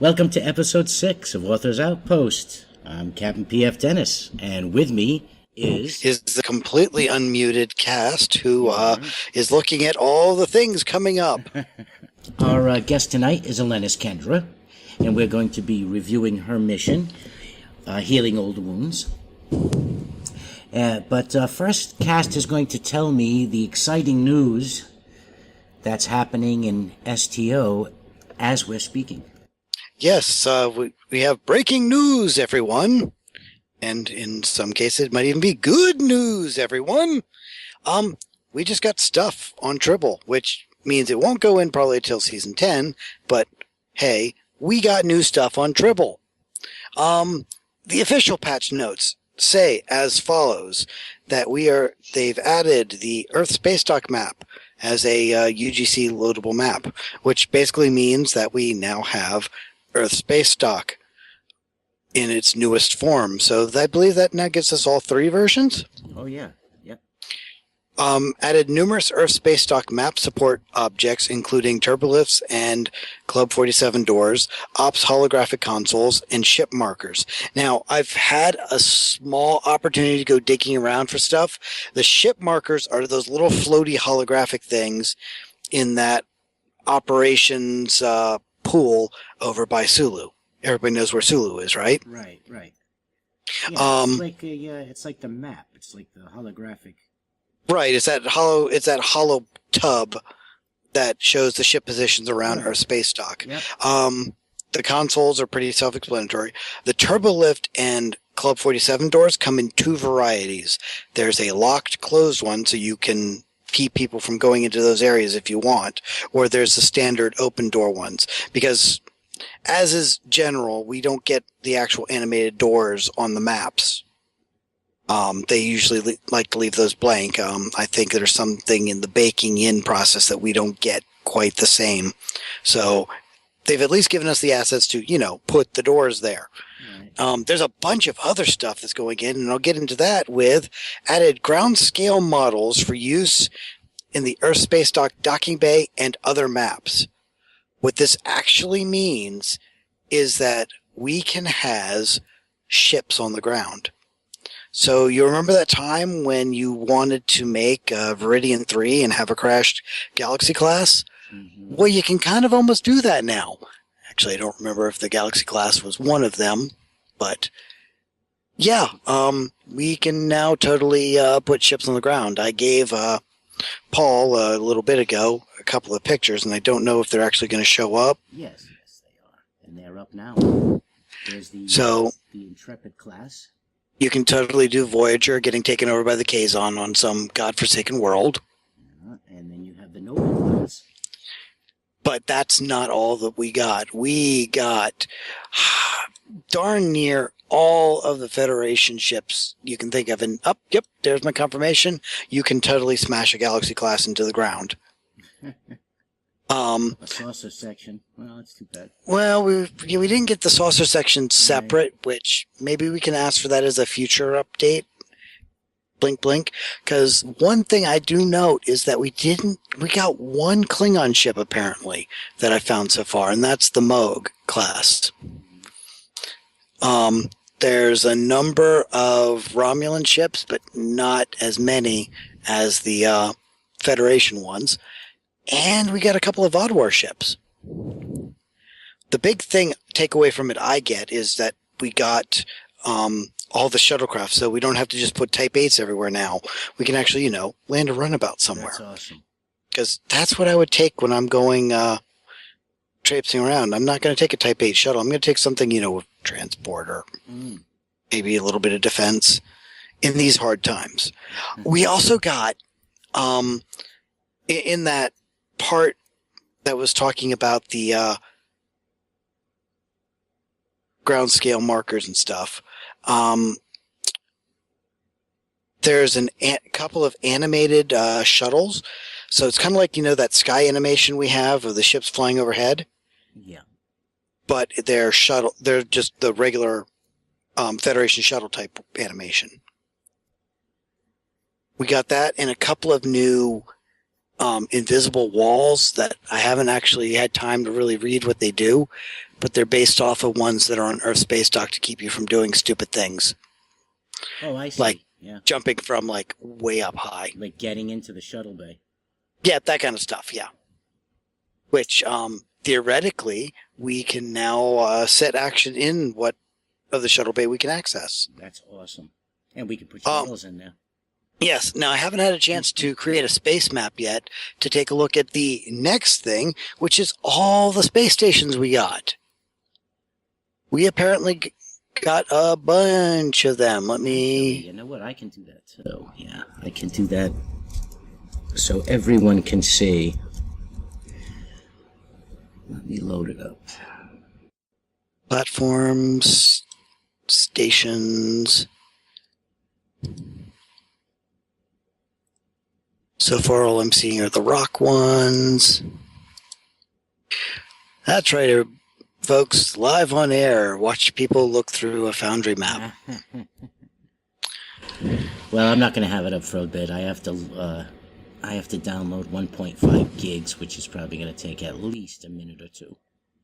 Welcome to episode 6 of Author's Outpost. I'm Captain P.F. Dennis, and with me is the completely unmuted cast who is looking at all the things coming up. Our guest tonight is Elenis Kendra, and we're going to be reviewing her mission, Healing Old Wounds. But first, Cast is going to tell me the exciting news that's happening in STO as we're speaking. Yes, we have breaking news, everyone. And in some cases, it might even be good news, everyone. We just got stuff on Tribble, which means it won't go in probably until Season 10. But, hey, we got new stuff on Tribble. The official patch notes say as follows, that they've added the Earth Space Dock map as a UGC loadable map, which basically means that we now have Earth Space Dock in its newest form. So I believe that now gives us all 3 versions. Oh, yeah. Yep. Added numerous Earth Space Dock map support objects, including turbolifts and Club 47 doors, ops holographic consoles, and ship markers. Now, I've had a small opportunity to go digging around for stuff. The ship markers are those little floaty holographic things in that operations pool over by Sulu. Everybody knows where Sulu is, right? Right. Yeah, it's like the map. It's like the holographic. Right, it's that hollow tub that shows the ship positions around our space dock. Yep. The consoles are pretty self-explanatory. The turbolift and Club 47 doors come in 2 varieties. There's a locked, closed one, so you can keep people from going into those areas if you want, or there's the standard open door ones. Because, as is general, we don't get the actual animated doors on the maps. They usually like to leave those blank. I think there's something in the baking in process that we don't get quite the same. So they've at least given us the assets to, put the doors there. Right. There's a bunch of other stuff that's going in, and I'll get into that with added ground scale models for use in the Earth Space Dock docking bay and other maps. What this actually means is that we can have ships on the ground. So you remember that time when you wanted to make Viridian 3 and have a crashed Galaxy class? Mm-hmm. Well, you can kind of almost do that now. Actually, I don't remember if the Galaxy class was one of them, but yeah, we can now totally put ships on the ground. I gave Paul a little bit ago a couple of pictures, and I don't know if they're actually going to show up. Yes, they are, and they're up now. There's the Intrepid class. You can totally do Voyager getting taken over by the Kazon on some godforsaken world. And then you have the Nova class. But that's not all that we got. We got darn near all of the Federation ships you can think of. And yep, there's my confirmation. You can totally smash a Galaxy class into the ground. A saucer section. Well, that's too bad. Well, we didn't get the saucer section separate, which maybe we can ask for that as a future update. Blink, blink. Because one thing I do note is that we got one Klingon ship apparently that I found so far, and that's the Moog class. There's a number of Romulan ships, but not as many as the Federation ones. And we got a couple of Odd War ships. The big takeaway from it I get is that we got all the shuttlecraft, so we don't have to just put Type 8s everywhere now. We can actually, land a runabout somewhere. That's awesome. Because that's what I would take when I'm going traipsing around. I'm not going to take a Type 8 shuttle. I'm going to take something, with transport or maybe a little bit of defense in these hard times. We also got, in that part that was talking about the ground scale markers and stuff, there's a couple of animated shuttles. So it's kind of like, that sky animation we have of the ships flying overhead. Yeah. But they're just the regular Federation shuttle type animation. We got that and a couple of new invisible walls that I haven't actually had time to really read what they do, but they're based off of ones that are on Earth space dock to keep you from doing stupid things. Oh, I see. Like yeah. jumping from like way up high. Like getting into the shuttle bay. Yeah, that kind of stuff, yeah. Which theoretically we can now set action in what of the shuttle bay we can access. That's awesome. And we can put shuttles in there. Yes. Now, I haven't had a chance to create a space map yet to take a look at the next thing, which is all the space stations we got. We apparently got a bunch of them. Let me... You know what? I can do that too. Yeah, I can do that so everyone can see. Let me load it up. Platforms, stations. So far, all I'm seeing are the rock ones. That's right, folks. Live on air. Watch people look through a Foundry map. Well, I'm not going to have it up for a bit. I have to download 1.5 gigs, which is probably going to take at least a minute or two.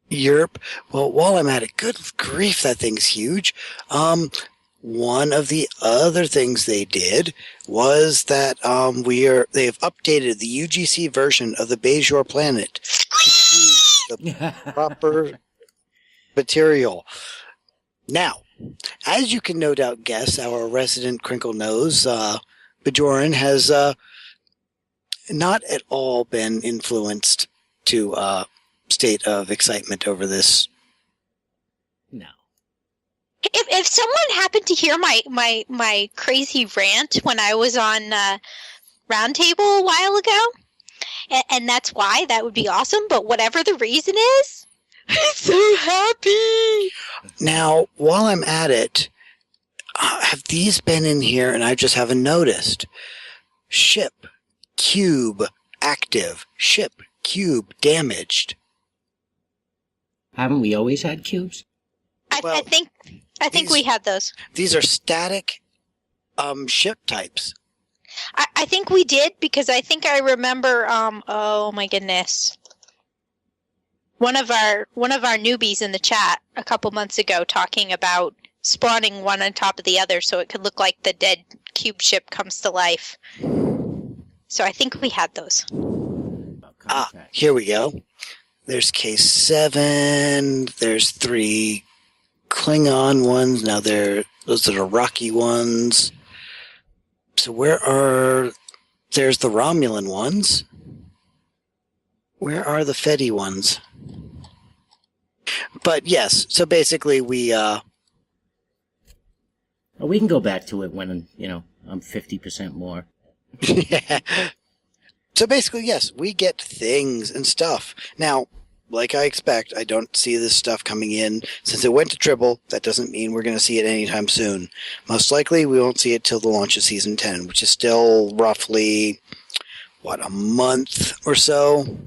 Europe. Well, while I'm at it, good grief, that thing's huge. One of the other things they did was that they have updated the UGC version of the Bejor planet to use the proper material. Now, as you can no doubt guess, our resident crinkle nose, Bajoran, has not at all been influenced to state of excitement over this. No. If someone happened to hear my crazy rant when I was on Roundtable a while ago, and that's why, that would be awesome. But whatever the reason is, I'm so happy. Now, while I'm at it, have these been in here and I just haven't noticed? Ship, cube, active. Ship, cube, damaged. Haven't we always had cubes? I think we had those. These are static ship types. I think we did, because I think I remember. Oh my goodness! One of our newbies in the chat a couple months ago talking about spawning one on top of the other so it could look like the dead cube ship comes to life. So I think we had those. Here we go. There's K7. There's 3 Klingon ones. Now those are the Rocky ones. So there's the Romulan ones. Where are the Fedi ones? But yes, so basically we Well, we can go back to it when, I'm 50% more. Yeah. So basically, yes, we get things and stuff. Now, like I expect, I don't see this stuff coming in. Since it went to Tribble, that doesn't mean we're going to see it anytime soon. Most likely, we won't see it till the launch of Season 10, which is still roughly, a month or so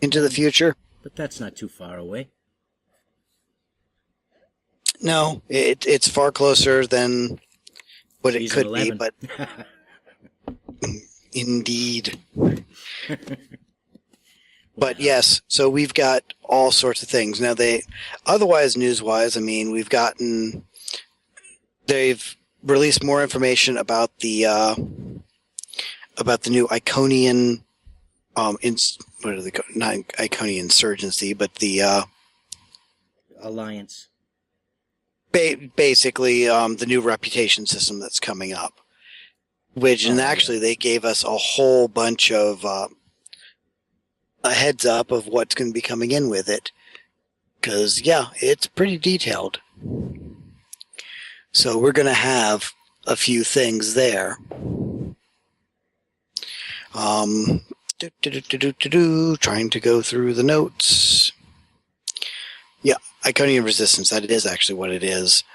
into the future? But that's not too far away. No, it's far closer than what it Season could 11. be, but... Indeed. But yes, so we've got all sorts of things. Now otherwise news-wise, we've they've released more information about the new Iconian, what are they called? Not Iconian Insurgency, but the Alliance. Basically, the new reputation system that's coming up. Actually, they gave us a whole bunch of a heads up of what's going to be coming in with it. Because, it's pretty detailed. So we're going to have a few things there. Trying to go through the notes. Yeah, Iconian Resistance, that is actually what it is.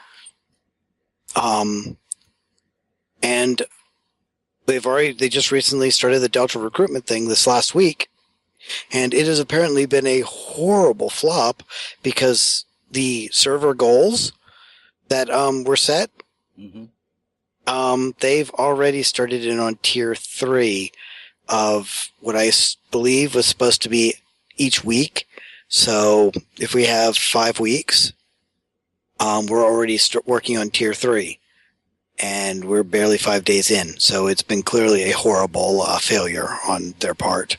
And they just recently started the Delta recruitment thing this last week, and it has apparently been a horrible flop because the server goals that were set, they've already started in on tier 3, of what I believe was supposed to be each week. So if we have 5 weeks, we're already working on tier 3, and we're barely 5 days in. So it's been clearly a horrible failure on their part.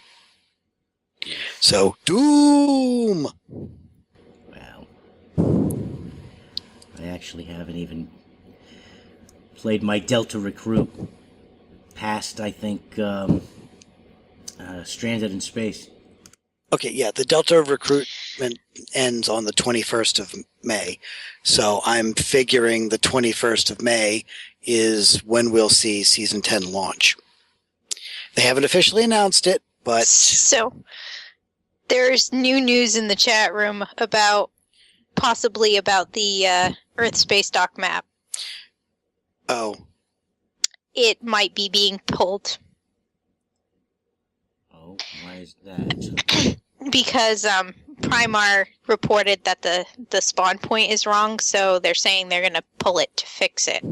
So doom. Wow. I actually haven't even played my Delta Recruit past, I think, Stranded in Space. Okay, yeah, the Delta recruitment ends on the 21st of May. So I'm figuring the 21st of May is when we'll see Season 10 launch. They haven't officially announced it, but... So, there's new news in the chat room about, possibly about the Earth Space Dock map. Oh. It might be being pulled. Oh, why is that? Because Primar reported that the spawn point is wrong, so they're saying they're going to pull it to fix it.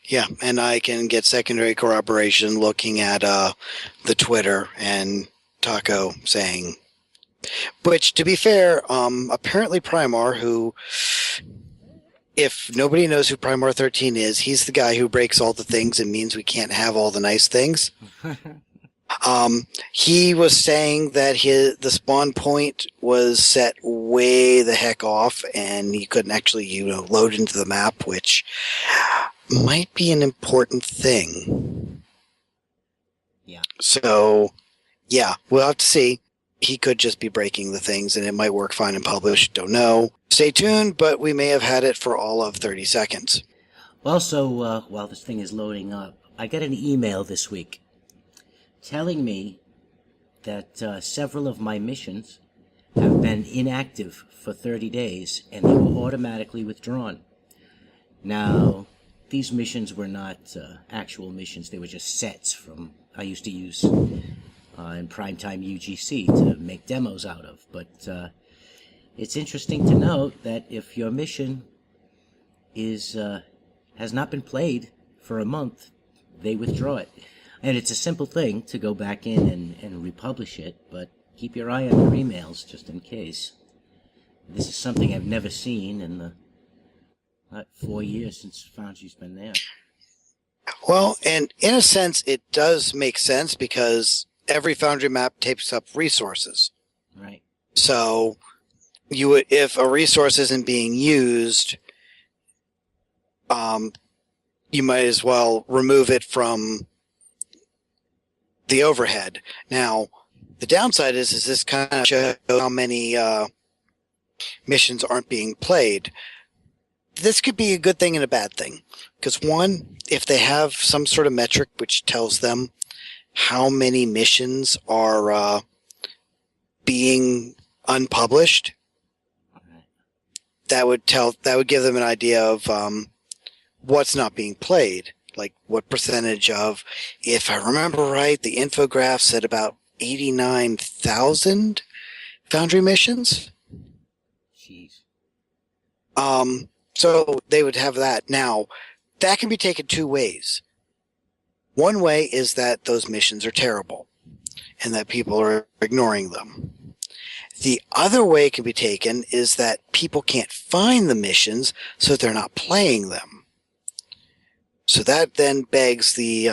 Yeah, and I can get secondary corroboration looking at the Twitter and Taco saying, which, to be fair, apparently Primar, who, if nobody knows who Primar 13 is, he's the guy who breaks all the things and means we can't have all the nice things. He was saying that the spawn point was set way the heck off, and he couldn't actually, load into the map, which might be an important thing. Yeah. So, yeah, we'll have to see. He could just be breaking the things, and it might work fine and publish. Don't know. Stay tuned, but we may have had it for all of 30 seconds. Also, while this thing is loading up, I got an email this week telling me that several of my missions have been inactive for 30 days, and they were automatically withdrawn. Now, these missions were not actual missions. They were just sets from I used to use in primetime UGC to make demos out of. But it's interesting to note that if your mission is has not been played for a month, they withdraw it. And it's a simple thing to go back in and republish it, but keep your eye on your emails just in case. This is something I've never seen in the 4 years since Foundry's been there. Well, and in a sense, it does make sense because every Foundry map takes up resources. Right. So, if a resource isn't being used, you might as well remove it from the overhead. Now, the downside is this kind of shows how many missions aren't being played. This could be a good thing and a bad thing. Because one, if they have some sort of metric which tells them how many missions are being unpublished, that would give them an idea of what's not being played. Like what percentage of, if I remember right, the infograph said about 89,000 Foundry missions. Jeez. So they would have that. Now, that can be taken two ways. One way is that those missions are terrible and that people are ignoring them. The other way it can be taken is that people can't find the missions, so they're not playing them. So that then begs the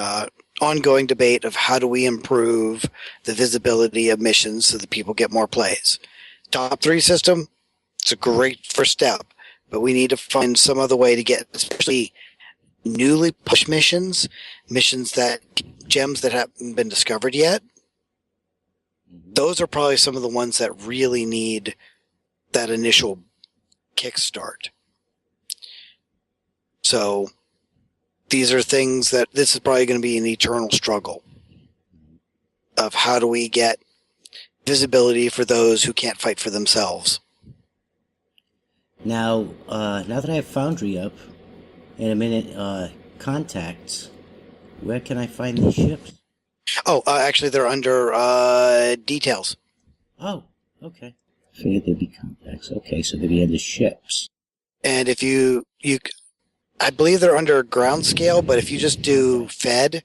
ongoing debate of how do we improve the visibility of missions so that people get more plays. Top 3 system, it's a great first step, but we need to find some other way to get, especially newly pushed missions that gems that haven't been discovered yet. Those are probably some of the ones that really need that initial kickstart. So these are things that this is probably going to be an eternal struggle of how do we get visibility for those who can't fight for themselves. Now that I have Foundry up, in a minute, contacts, where can I find these ships? Oh, actually, they're under details. Oh, okay. Figured they'd be contacts. Okay, so they'd be under ships. And if you I believe they're under ground scale, but if you just do Fed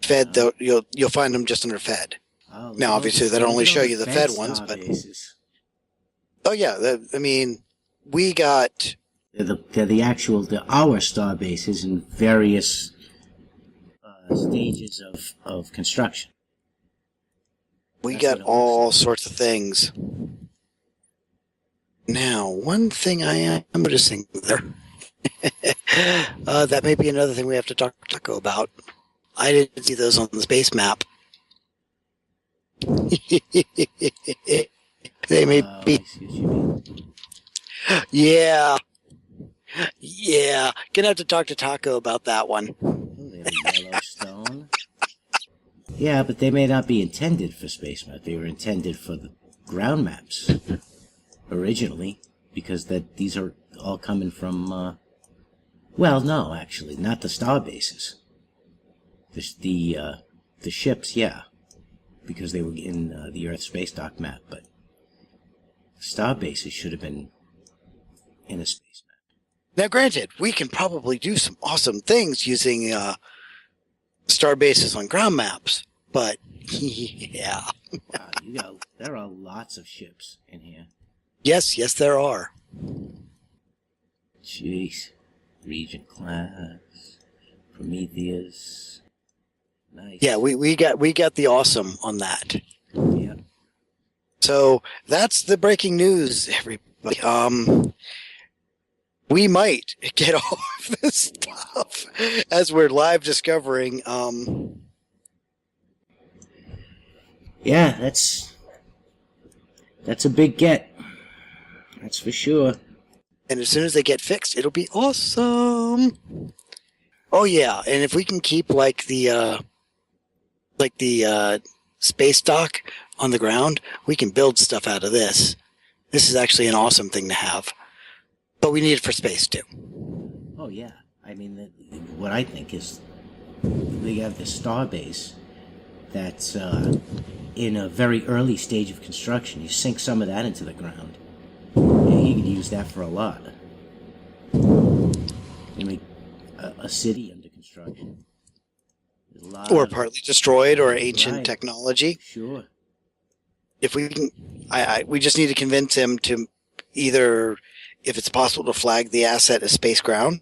Fed, though, you'll find them just under Fed. Oh, Now, obviously, that'll only show you the Fed ones, but bases. oh yeah, I mean, we got They're our star bases in various stages of construction. we That's got what it looks all like. sorts of things. Now, one thing I am noticing there, that may be another thing we have to talk to Taco about. I didn't see those on the space map. They may be. I see what you mean. Yeah. Yeah. Gonna have to talk to Taco about that one. Oh, there's Yellowstone. Yeah, but they may not be intended for space maps. They were intended for the ground maps originally, because these are all coming from. Well, no, actually, not the star bases. The ships, yeah, because they were in the Earth space dock map, but star bases should have been in a space map. Now, granted, we can probably do some awesome things using star bases on ground maps, but yeah. Wow, there are lots of ships in here. Yes, there are. Jeez. Regent class, Prometheus. Nice. Yeah, we got the awesome on that. Yeah. So that's the breaking news, everybody. We might get off this stuff as we're live discovering. Yeah, that's a big get. That's for sure. And as soon as they get fixed, it'll be awesome. Oh yeah, and if we can keep like the space dock on the ground, we can build stuff out of this. This is actually an awesome thing to have. But we need it for space too. Oh yeah, I mean, what I think is we have the star base that's in a very early stage of construction. You sink some of that into the ground, and you can use that for a lot. I mean, a city under construction. There's a lot Or of- partly destroyed, or ancient Right. technology. Sure. If we can, we just need to convince him to either, if it's possible, to flag the asset as space ground.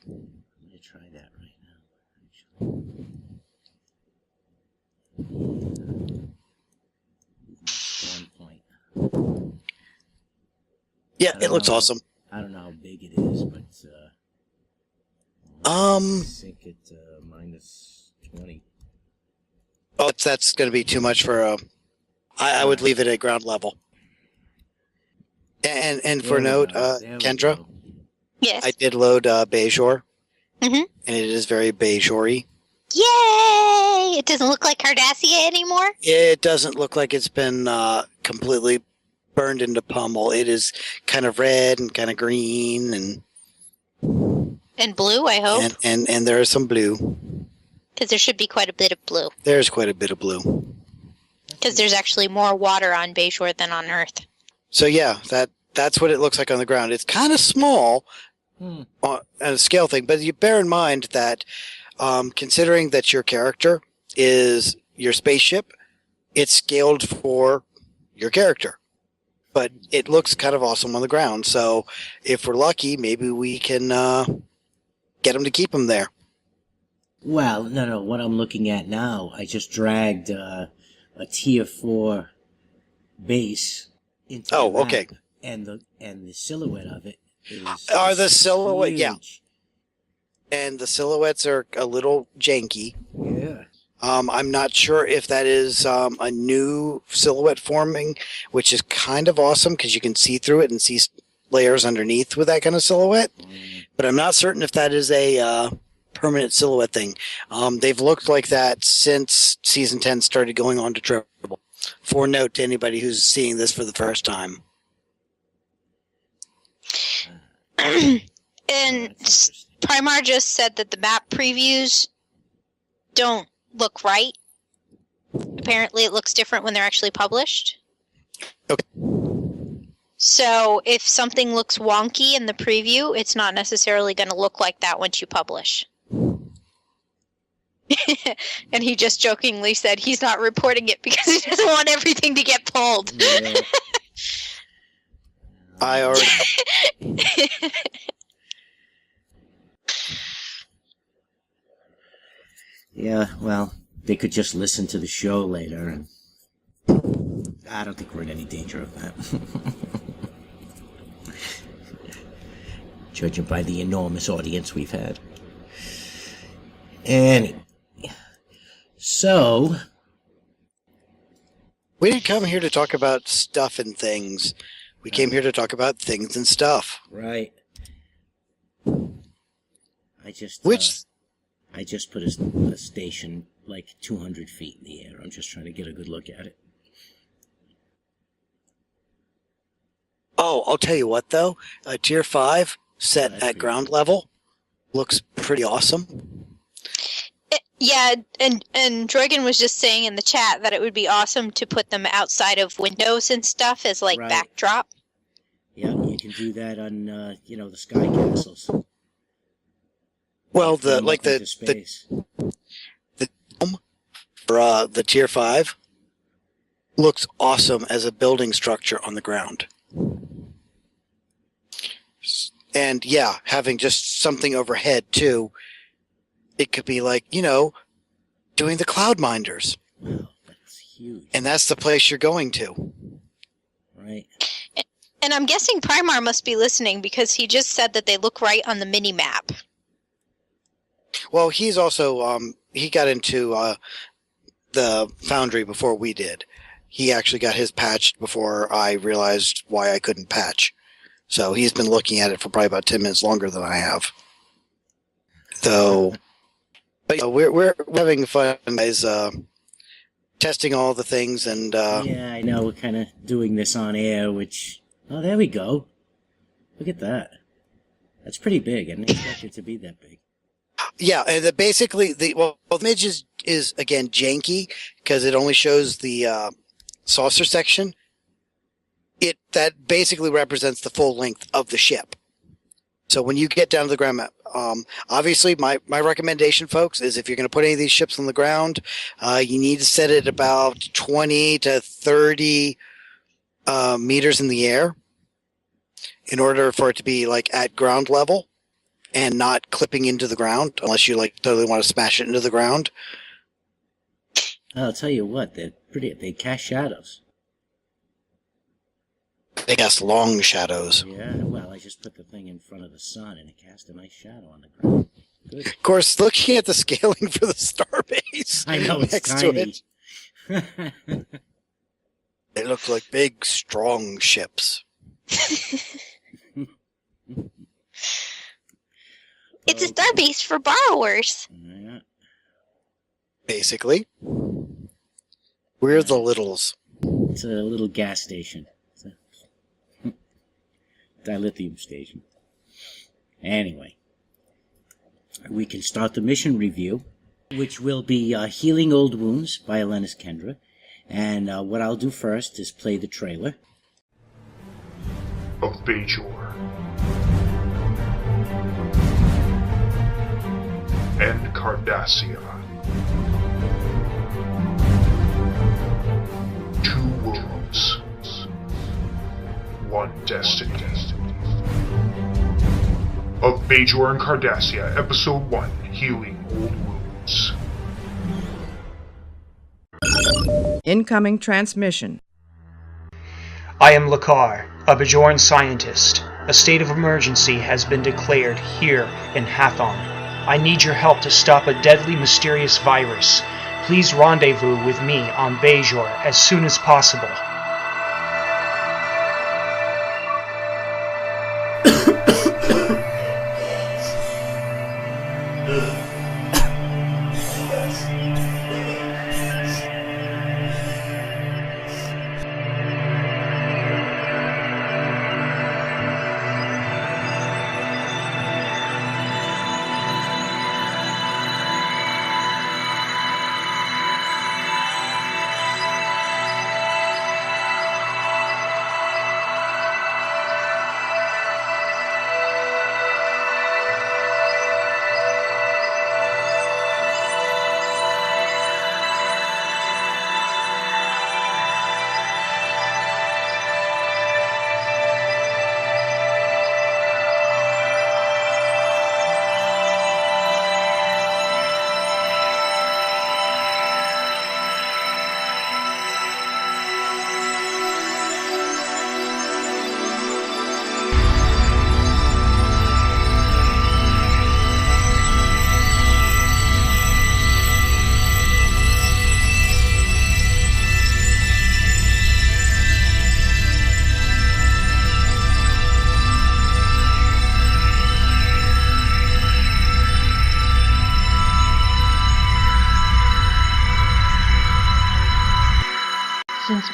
I'm gonna try that right now. Actually. 1 point. Yeah, I don't it looks know. awesome. I don't know how big it is, but sink it minus 20. Oh, that's going to be too much for. I would leave it at ground level. And for There we note, go. There we Kendra, go. Yes. I did load Bejor, Mhm. and it is very Bejor-y. Yay! It doesn't look like Cardassia anymore. It doesn't look like it's been completely burned into pummel. It is kind of red and kind of green, And blue, I hope, and there is some blue. because there should be quite a bit of blue. There's quite a bit of blue. Because there's actually more water on Bayshore than on Earth. So yeah, that's what it looks like on the ground. It's kind of small on a scale thing, but you bear in mind that considering that your character is your spaceship, it's scaled for your character. But it looks kind of awesome on the ground. So if we're lucky, maybe we can get them to keep them there. Well, no. What I'm looking at now, I just dragged a tier 4 base into Oh, the map, okay. and the silhouette of it is Are the silhouette? huge. Yeah. And the silhouettes are a little janky. Yeah. I'm not sure if that is a new silhouette forming, which is kind of awesome because you can see through it and see layers underneath with that kind of silhouette. But I'm not certain if that is a permanent silhouette thing. They've looked like that since Season 10 started going on to Triple. For note to anybody who's seeing this for the first time. And That's interesting. Primar just said that the map previews don't look right. Apparently it looks different when they're actually published. Okay. So if something looks wonky in the preview, it's not necessarily going to look like that once you publish. And he just jokingly said he's not reporting it because he doesn't want everything to get pulled. Yeah. I already. Yeah, well, they could just listen to the show later, and I don't think we're in any danger of that. Judging by the enormous audience we've had. So, We didn't come here to talk about stuff and things. We came here to talk about things and stuff. right. I just put a station like 200 feet in the air. I'm just trying to get a good look at it. Oh, I'll tell you what, though. Tier 5, set That's at pretty ground cool. level, looks pretty awesome. Yeah, and Droigan was just saying in the chat that it would be awesome to put them outside of windows and stuff as like Right. backdrop. Yeah, you can do that on, the sky castles. Well, Put 'em the up into space. dome for the Tier 5 looks awesome as a building structure on the ground. And yeah, having just something overhead too, it could be like, doing the cloud minders. Wow, that's huge. And that's the place you're going to. Right. And I'm guessing Primar must be listening because he just said that they look right on the mini map. Well, he's also, he got into the Foundry before we did. He actually got his patched before I realized why I couldn't patch. So he's been looking at it for probably about 10 minutes longer than I have. So, but we're having fun, guys, testing all the things and Yeah, I know. We're kind of doing this on air, which... Oh, there we go. Look at that. That's pretty big. I didn't expect it to be that big. yeah, and basically the image is again janky because it only shows the saucer section. That basically represents the full length of the ship. So when you get down to the ground map, obviously my recommendation, folks, is if you're going to put any of these ships on the ground, you need to set it about 20 to 30 meters in the air in order for it to be like at ground level and not clipping into the ground unless you like totally want to smash it into the ground. I'll tell you what, they're pretty. They cast shadows. They cast long shadows. Yeah, well, I just put the thing in front of the sun and it cast a nice shadow on the ground. Good. Of course, looking at the scaling for the starbase I know, it's next tiny. to it, they look like big, strong ships. It's a starbase for borrowers. Yeah. Basically, we're the littles. It's a little gas station. It's a dilithium station. Anyway, we can start the mission review, which will be Healing Old Wounds by Elenis Kendra. And what I'll do first is play the trailer. Of Bajor and Cardassia. Two worlds, one destiny. Of Bajor and Cardassia, Episode 1, Healing Old Wounds. Incoming transmission. I am Lakar, a Bajoran scientist. A state of emergency has been declared here in Hathon. I need your help to stop a deadly, mysterious virus. Please rendezvous with me on Bajor as soon as possible.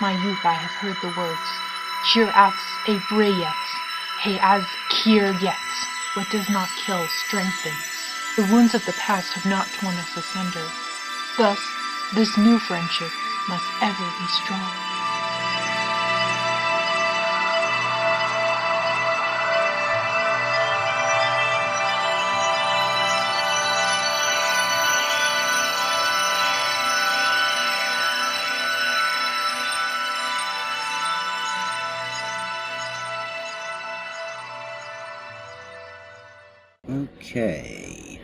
my youth I have heard the words, Cheer as a brayet, hey as kier yet. What does not kill strengthens. The wounds of the past have not torn us asunder. Thus, this new friendship must ever be strong. Okay.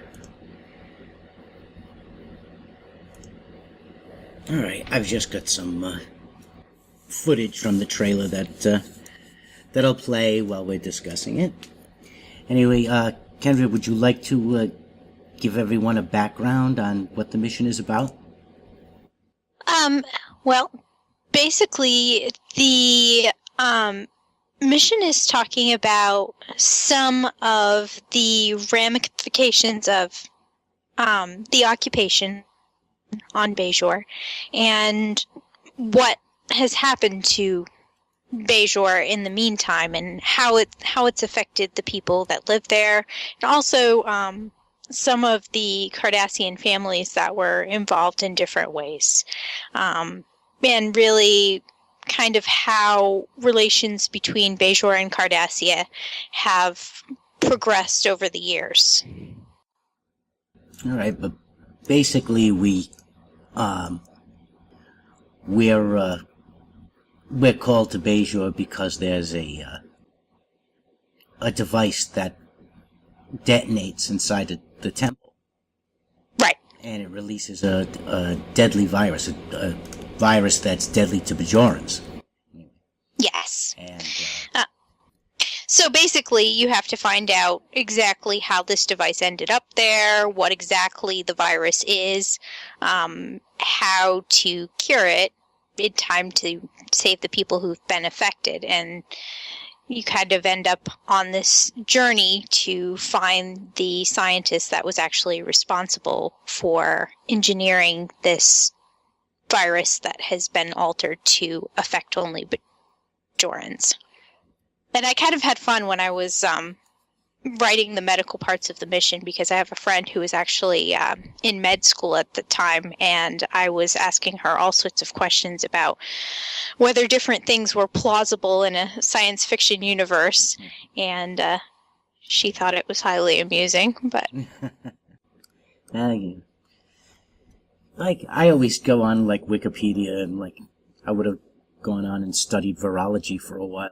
Alright, I've just got some footage from the trailer that'll play while we're discussing it. Anyway, Kendra, would you like to give everyone a background on what the mission is about? Well, basically, the mission is talking about some of the ramifications of the occupation on Bajor and what has happened to Bajor in the meantime and how it's affected the people that live there, and also some of the Cardassian families that were involved in different ways, and really kind of how relations between Bajor and Cardassia have progressed over the years. All right, but basically we're called to Bajor because there's a device that detonates inside the temple. Right. And it releases a deadly virus, a virus that's deadly to Bajorans. Yes. And so basically, you have to find out exactly how this device ended up there, what exactly the virus is, how to cure it in time to save the people who've been affected. And you kind of end up on this journey to find the scientist that was actually responsible for engineering this virus that has been altered to affect only Bajorans. And I kind of had fun when I was writing the medical parts of the mission, because I have a friend who was actually in med school at the time, and I was asking her all sorts of questions about whether different things were plausible in a science fiction universe, and she thought it was highly amusing. But like, I always go on like Wikipedia, and like I would have gone on and studied virology for a while.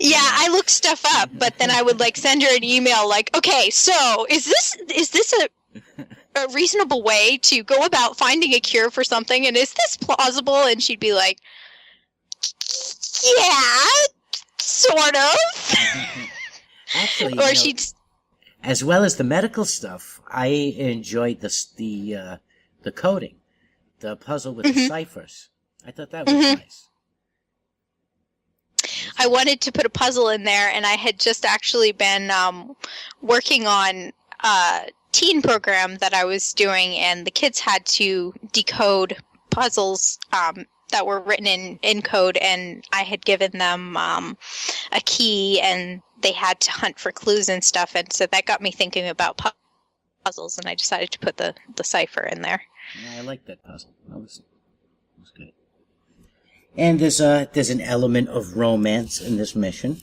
yeah, I look stuff up, but then I would like send her an email like, okay, so is this a reasonable way to go about finding a cure for something, and is this plausible? And she'd be like, yeah, sort of. Actually, or she'd, as well as the medical stuff, I enjoyed the coding, the puzzle with the ciphers. I thought that was nice. I wanted to put a puzzle in there, and I had just actually been working on a teen program that I was doing, and the kids had to decode puzzles that were written in code, and I had given them a key, and they had to hunt for clues and stuff, and so that got me thinking about puzzles, and I decided to put the cipher in there. Yeah, I like that puzzle. That was good. And there's an element of romance in this mission,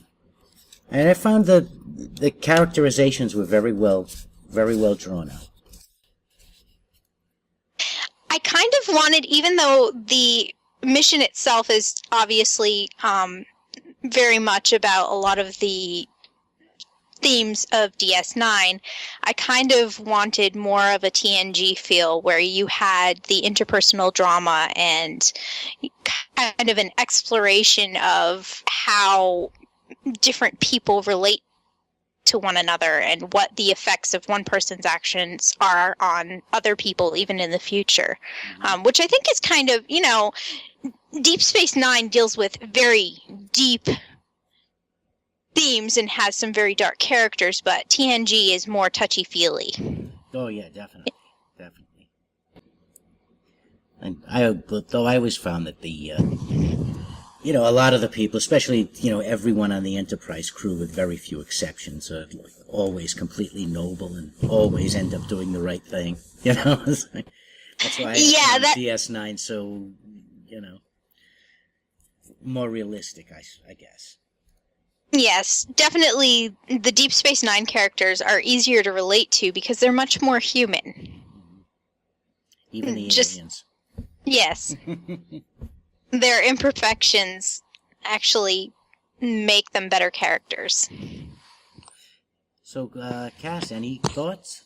and I found the characterizations were very well drawn out. I kind of wanted, even though the mission itself is obviously very much about a lot of the themes of DS9, I kind of wanted more of a TNG feel, where you had the interpersonal drama and kind of an exploration of how different people relate to one another and what the effects of one person's actions are on other people, even in the future. Which I think is kind of, Deep Space Nine deals with very deep themes and has some very dark characters, but TNG is more touchy-feely. Oh yeah, definitely. And though I always found that the, a lot of the people, especially, everyone on the Enterprise crew with very few exceptions, are always completely noble and always end up doing the right thing. That's why I found DS9 so, more realistic, I guess. Yes, definitely the Deep Space Nine characters are easier to relate to because they're much more human. Even the aliens. Yes. Their imperfections actually make them better characters. So, Cass, any thoughts?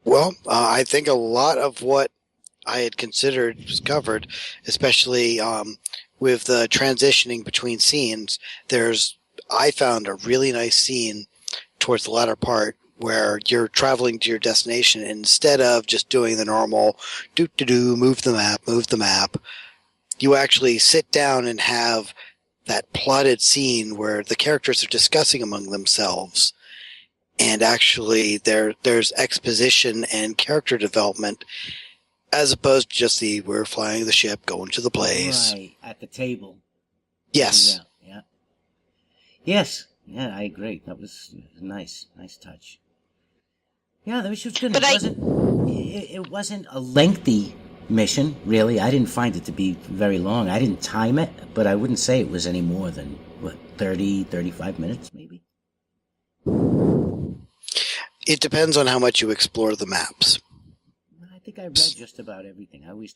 Well, I think a lot of what I had considered was covered, especially with the transitioning between scenes. I found a really nice scene towards the latter part where you're traveling to your destination, and instead of just doing the normal move the map, you actually sit down and have that plotted scene where the characters are discussing among themselves, and actually there's exposition and character development as opposed to just we're flying the ship, going to the place. Right, at the table. Yes. Yeah. Yes. Yeah, I agree. That was nice. Nice touch. Yeah, that was good. But It wasn't a lengthy mission, really. I didn't find it to be very long. I didn't time it, but I wouldn't say it was any more than, 30, 35 minutes, maybe? It depends on how much you explore the maps. I think I read just about everything. I always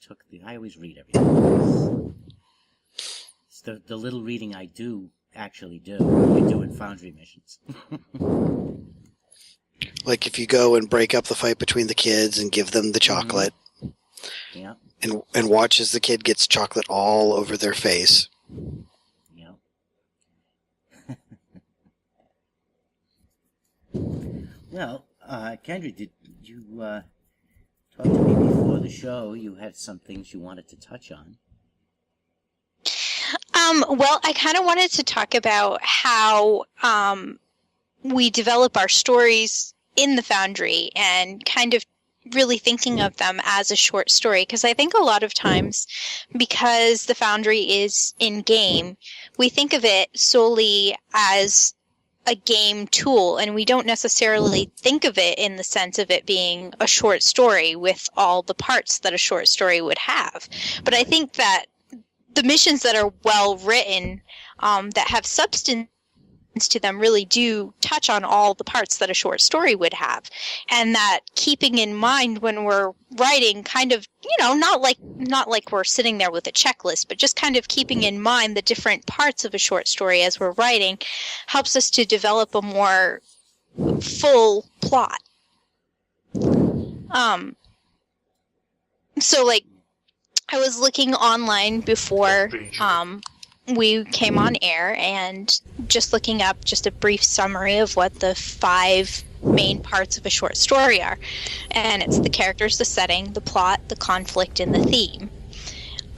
read everything. It's the little reading I actually do in Foundry missions. Like if you go and break up the fight between the kids and give them the chocolate. Yeah. And watch as the kid gets chocolate all over their face. Yeah. Well, Kendra, did you talk to me before the show? You had some things you wanted to touch on. Well, I kind of wanted to talk about how we develop our stories in the Foundry and kind of really thinking of them as a short story, because I think a lot of times, because the Foundry is in-game, we think of it solely as a game tool, and we don't necessarily think of it in the sense of it being a short story with all the parts that a short story would have. But I think that the missions that are well written, that have substance to them, really do touch on all the parts that a short story would have, and that keeping in mind when we're writing, kind of, not like we're sitting there with a checklist, but just kind of keeping in mind the different parts of a short story as we're writing helps us to develop a more full plot. So like, I was looking online before we came on air and just looking up just a brief summary of what the 5 main parts of a short story are. And it's the characters, the setting, the plot, the conflict, and the theme.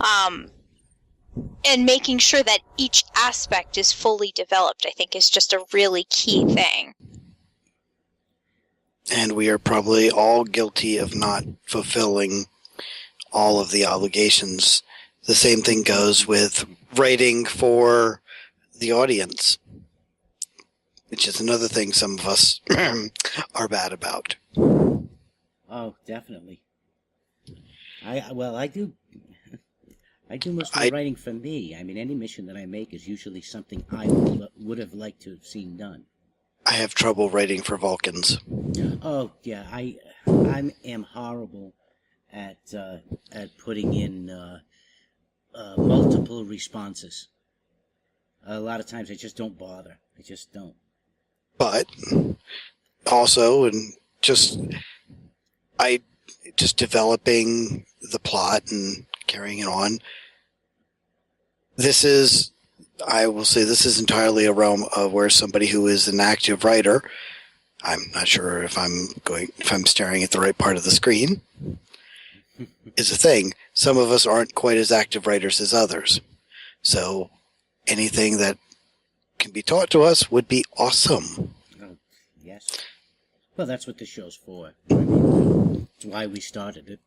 And making sure that each aspect is fully developed, I think, is just a really key thing. And we are probably all guilty of not fulfilling all of the obligations. The same thing goes with writing for the audience, which is another thing some of us are bad about. Oh, definitely. I do most of the writing for me. I mean, any mission that I make is usually something I would have liked to have seen done. I have trouble writing for Vulcans. Oh, yeah, I am horrible at putting in multiple responses. A lot of times I just don't bother. I just don't. But also, just developing the plot and carrying it on. I will say this is entirely a realm of where somebody who is an active writer, I'm not sure if I'm staring at the right part of the screen, is a thing. Some of us aren't quite as active writers as others. So anything that can be taught to us would be awesome. Oh, yes. Well, that's what the show's for. I mean, it's why we started it.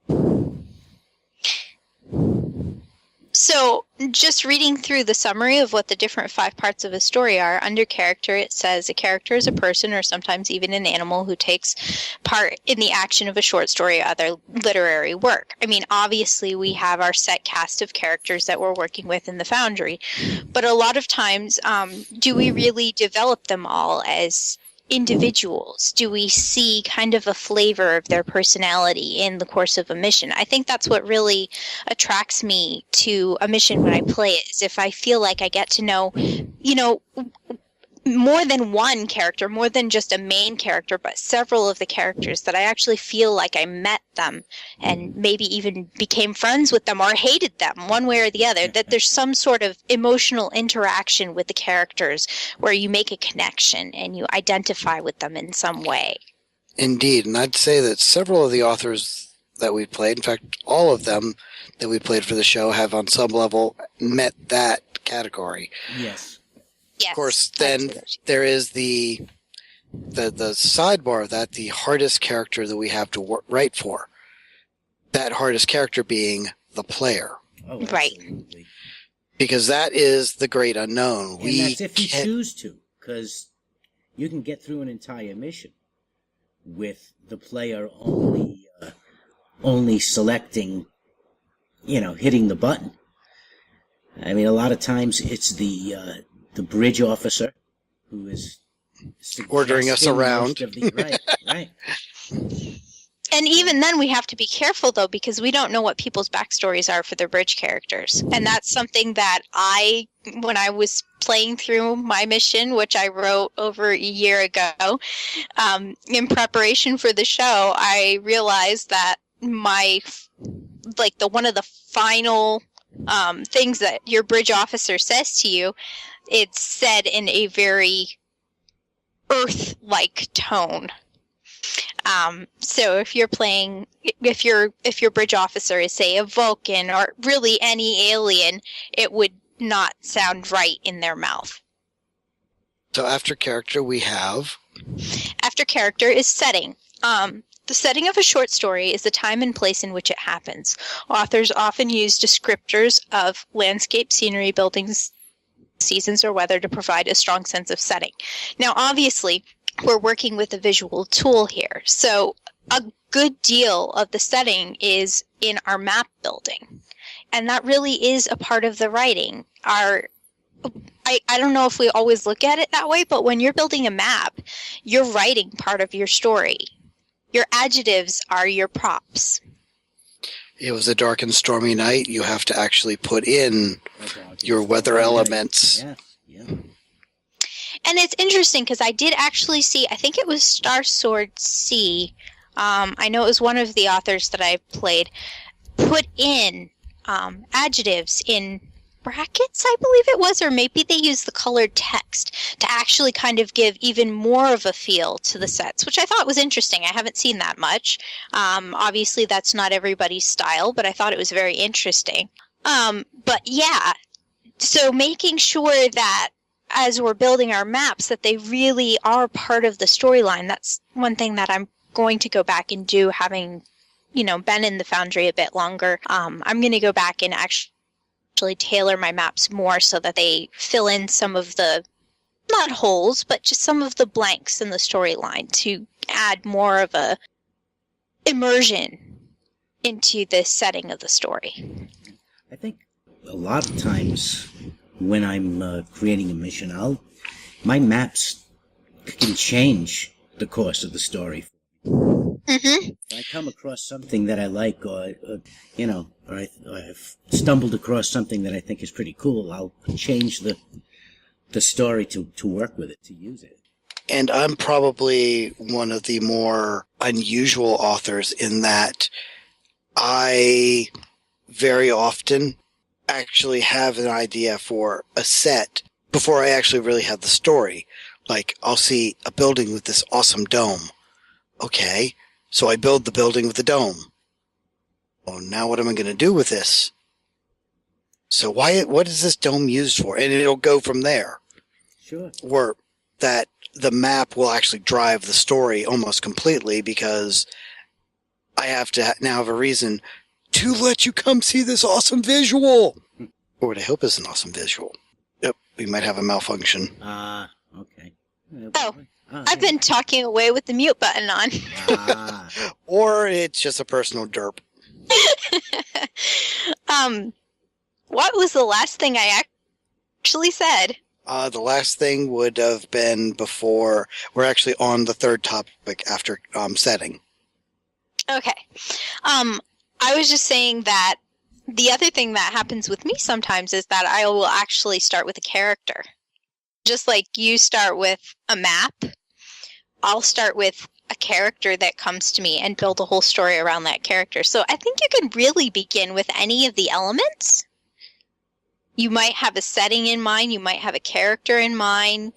So, just reading through the summary of what the different 5 parts of a story are, under character it says a character is a person or sometimes even an animal who takes part in the action of a short story or other literary work. I mean, obviously we have our set cast of characters that we're working with in the Foundry, but a lot of times, do we really develop them all as individuals? Do we see kind of a flavor of their personality in the course of a mission? I think that's what really attracts me to a mission when I play it, is if I feel like I get to know, more than one character, more than just a main character, but several of the characters that I actually feel like I met them and maybe even became friends with them or hated them one way or the other, that there's some sort of emotional interaction with the characters where you make a connection and you identify with them in some way. Indeed, and I'd say that several of the authors that we played, in fact, all of them that we played for the show have on some level met that category. Yes. Yes, of course, then there is the sidebar of that, the hardest character that we have to write for. That hardest character being the player. Oh, right. absolutely. Because that is the great unknown. And that's if you choose to, because you can get through an entire mission with the player only selecting, hitting the button. I mean, a lot of times it's the bridge officer who is ordering us around. Right. And even then we have to be careful, though, because we don't know what people's backstories are for their bridge characters. And that's something that when I was playing through my mission, which I wrote over a year ago, in preparation for the show, I realized that one of the final things that your bridge officer says to you, it's said in a very Earth-like tone. So if your bridge officer is, say, a Vulcan or really any alien, it would not sound right in their mouth. So after character we have? After character is setting. The setting of a short story is the time and place in which it happens. Authors often use descriptors of landscape, scenery, buildings, seasons, or weather to provide a strong sense of setting. Now, obviously, we're working with a visual tool here, so a good deal of the setting is in our map building, and that really is a part of the writing. I don't know if we always look at it that way, but when you're building a map, you're writing part of your story. Your adjectives are your props. It was a dark and stormy night. You have to actually put in your weather elements. Yeah. And it's interesting because I did actually see, I think it was Star Sword C. I know it was one of the authors that I played, put in adjectives in brackets, I believe it was, or maybe they used the colored text to actually kind of give even more of a feel to the sets, which I thought was interesting. I haven't seen that much. Obviously, that's not everybody's style, but I thought it was very interesting. But yeah, so making sure that as we're building our maps, that they really are part of the storyline. That's one thing that I'm going to go back and do, having, been in the Foundry a bit longer. I'm going to go back and actually tailor my maps more so that they fill in some of the, not holes, but just some of the blanks in the storyline to add more of a immersion into the setting of the story. I think a lot of times when I'm creating a mission, my maps can change the course of the story. Mm-hmm. If I come across something that I like, or I've stumbled across something that I think is pretty cool, I'll change the story to work with it, to use it. And I'm probably one of the more unusual authors in that I very often actually have an idea for a set before I actually really have the story. Like, I'll see a building with this awesome dome. Okay, so I build the building with the dome. Oh, now what am I going to do with this? So what is this dome used for? And it'll go from there. Sure. Or that the map will actually drive the story almost completely, because I have to now have a reason to let you come see this awesome visual. Or what I hope is an awesome visual. Yep, we might have a malfunction. Okay. I've been talking away with the mute button on. Or it's just a personal derp. What was the last thing I actually said? The last thing would have been before. We're actually on the third topic after setting. Okay. I was just saying that the other thing that happens with me sometimes is that I will actually start with a character. Just like you start with a map, I'll start with a character that comes to me and build a whole story around that character. So I think you can really begin with any of the elements. You might have a setting in mind. You might have a character in mind.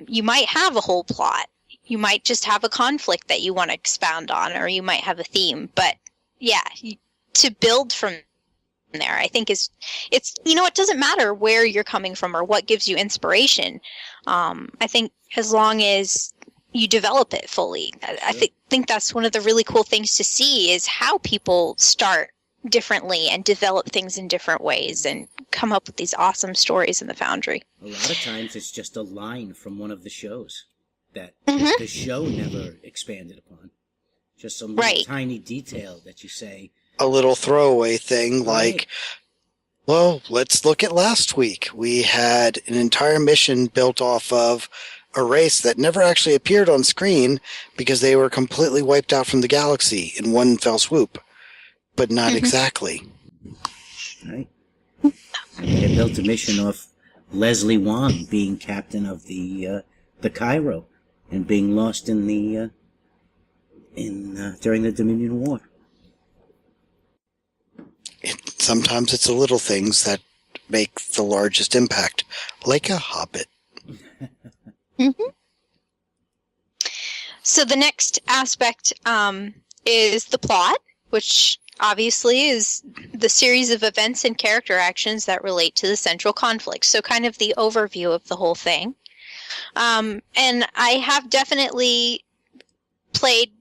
You might have a whole plot. You might just have a conflict that you want to expound on, or you might have a theme. But yeah, to build from there, I think it's it doesn't matter where you're coming from or what gives you inspiration. I think as long as you develop it fully, I think that's one of the really cool things to see is how people start differently and develop things in different ways and come up with these awesome stories in the Foundry. A lot of times it's just a line from one of the shows that the show never expanded upon. Just some little tiny detail that you say. A little throwaway thing like, well, let's look at last week. We had an entire mission built off of a race that never actually appeared on screen because they were completely wiped out from the galaxy in one fell swoop. But not exactly. Right. They built a mission off Leslie Wong being captain of the Cairo and being lost in the during the Dominion War. Sometimes it's the little things that make the largest impact, like a hobbit. So the next aspect is the plot, which obviously is the series of events and character actions that relate to the central conflict. So kind of the overview of the whole thing. And I have definitely played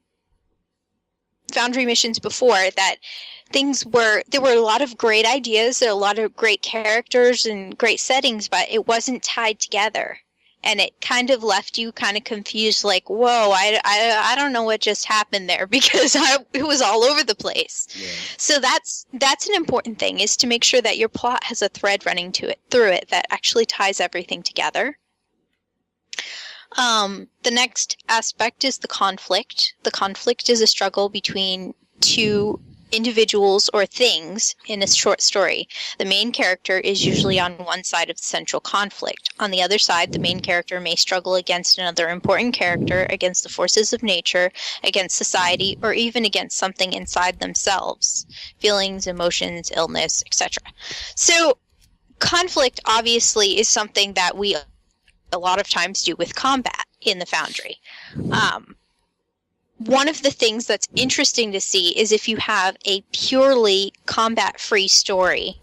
Foundry missions before that there were a lot of great ideas, a lot of great characters and great settings, but it wasn't tied together. And it kind of left you kind of confused, like, whoa, I don't know what just happened there because it was all over the place. Yeah. So that's an important thing, is to make sure that your plot has a thread running through it that actually ties everything together. The next aspect is the conflict. The conflict is a struggle between two individuals or things in a short story. The main character is usually on one side of the central conflict. On the other side, the main character may struggle against another important character, against the forces of nature, against society, or even against something inside themselves. Feelings, emotions, illness, etc. So, conflict obviously is something that we a lot of times do with combat in the Foundry. One of the things that's interesting to see is if you have a purely combat-free story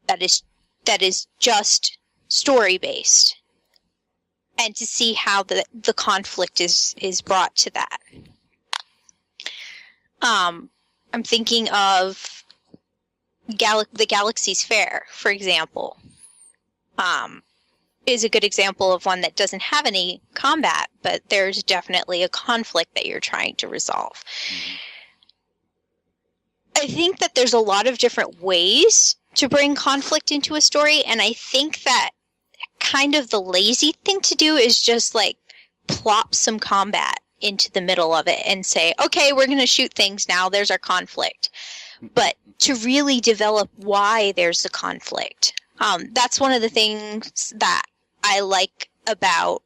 that is just story-based, and to see how the conflict is brought to that. I'm thinking of the Galaxy's Fair, for example. Is a good example of one that doesn't have any combat, but there's definitely a conflict that you're trying to resolve. I think that there's a lot of different ways to bring conflict into a story, and I think that kind of the lazy thing to do is just like plop some combat into the middle of it and say, okay, we're going to shoot things now, there's our conflict. But to really develop why there's a conflict. That's one of the things that I like about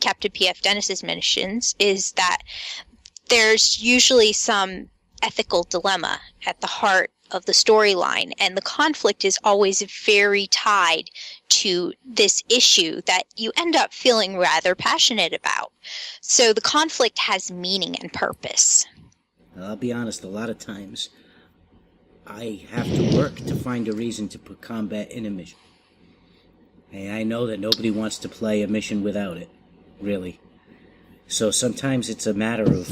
Captain P.F. Dennis's missions, is that there's usually some ethical dilemma at the heart of the storyline, and the conflict is always very tied to this issue that you end up feeling rather passionate about. So the conflict has meaning and purpose. I'll be honest, a lot of times I have to work to find a reason to put combat in a mission. And I know that nobody wants to play a mission without it, really. So sometimes it's a matter of,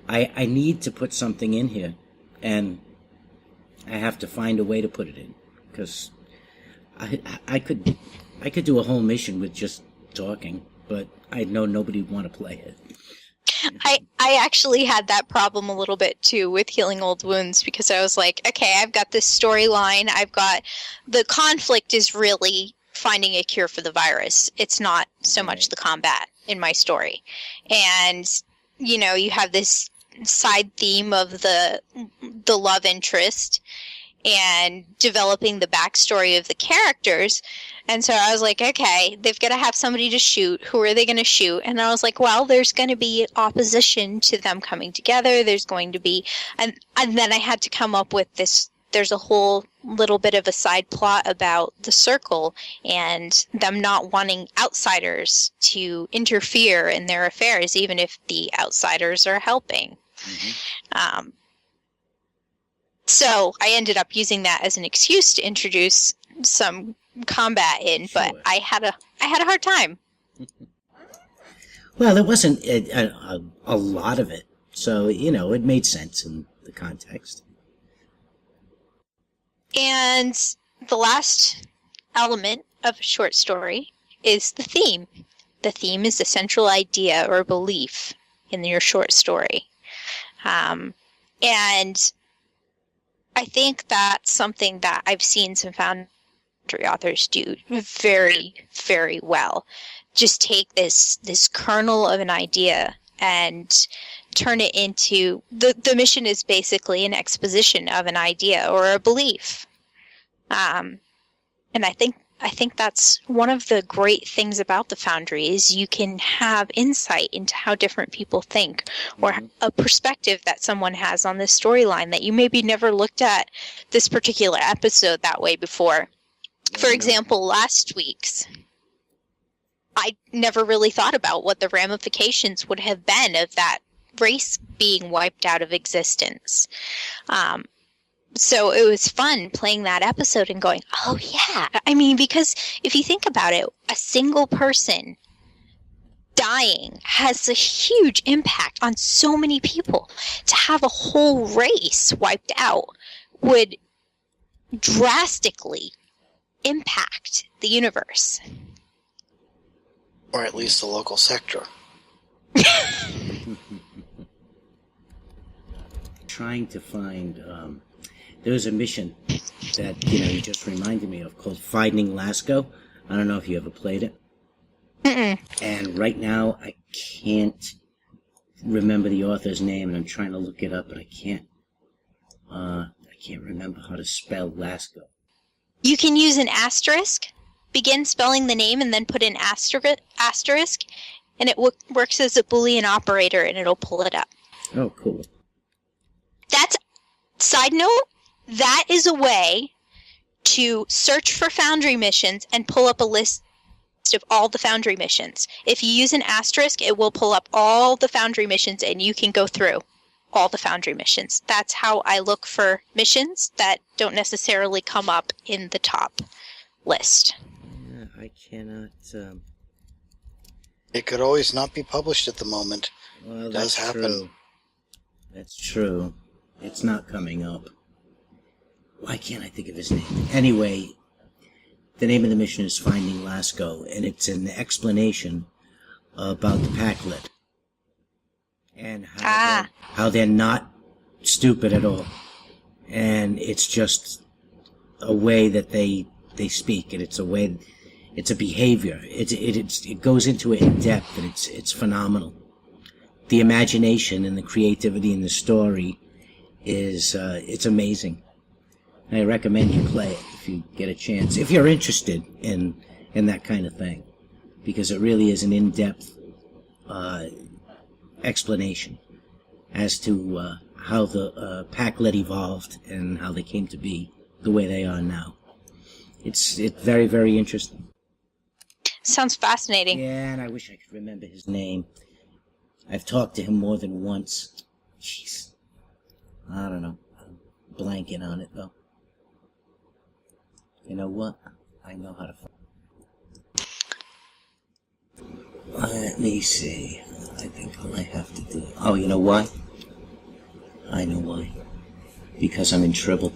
I need to put something in here, and I have to find a way to put it in, because I could do a whole mission with just talking, but I know nobody would want to play it. I actually had that problem a little bit too with Healing Old Wounds, because I was like, okay, I've got this storyline. I've got the conflict is really finding a cure for the virus. It's not so much the combat in my story. And, you know, you have this side theme of the love interest and developing the backstory of the characters. And so I was like, okay, they've got to have somebody to shoot. Who are they going to shoot? And I was like, well, there's going to be opposition to them coming together. There's going to be, and then I had to come up with this. There's a whole little bit of a side plot about the Circle and them not wanting outsiders to interfere in their affairs, even if the outsiders are helping. Mm-hmm. So I ended up using that as an excuse to introduce some combat in, but sure. I had a hard time. Well, there wasn't a lot of it, so, you know, it made sense in the context. And the last element of a short story is the theme. The theme is the central idea or belief in your short story. And I think that's something that I've seen some foundry authors do very, very well. Just take this kernel of an idea and turn it into the mission is basically an exposition of an idea or a belief. And I think that's one of the great things about the Foundry is you can have insight into how different people think or a perspective that someone has on this storyline that you maybe never looked at this particular episode that way before. For example, last week's, I never really thought about what the ramifications would have been of that race being wiped out of existence. So it was fun playing that episode and going, oh yeah. I mean, because if you think about it, a single person dying has a huge impact on so many people. To have a whole race wiped out would drastically impact the universe. Or at least the local sector. Trying to find... there was a mission that, you know, you just reminded me of called Finding Lasco. I don't know if you ever played it. Mm-mm. And right now, I can't remember the author's name, and I'm trying to look it up, but I can't remember how to spell Lasco. You can use an asterisk, begin spelling the name, and then put an asterisk, and it works as a Boolean operator, and it'll pull it up. Oh, cool. That's, side note, that is a way to search for Foundry missions and pull up a list of all the Foundry missions. If you use an asterisk, it will pull up all the Foundry missions, and you can go through all the Foundry missions. That's how I look for missions that don't necessarily come up in the top list. Yeah, I cannot... It could always not be published at the moment. Well, it does happen. True. That's true. It's not coming up. Why can't I think of his name? Anyway, the name of the mission is Finding Lasco, and it's an explanation about the Packlet. And how they're not stupid at all. And it's just a way that they speak, and it's a way, it's a behavior. It goes into it in depth, and it's phenomenal. The imagination and the creativity in the story is it's amazing. I recommend you play it if you get a chance, if you're interested in that kind of thing, because it really is an in-depth explanation as to how the Packlet evolved and how they came to be the way they are now. It's very, very interesting. Sounds fascinating. Yeah, and I wish I could remember his name. I've talked to him more than once. Jeez. I don't know. I'm blanking on it, though. You know what? I know how to find. Let me see. I think all I have to do... Oh, you know what? I know why. Because I'm in trouble.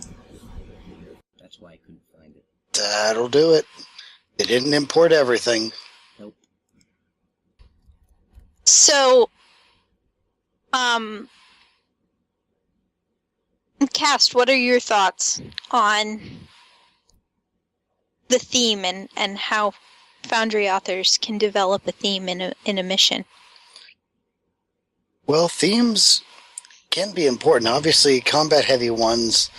That's why I couldn't find it. That'll do it. They didn't import everything. Nope. So, Cast, what are your thoughts on the theme and how Foundry authors can develop a theme in a mission? Well, themes can be important. Obviously, combat-heavy ones,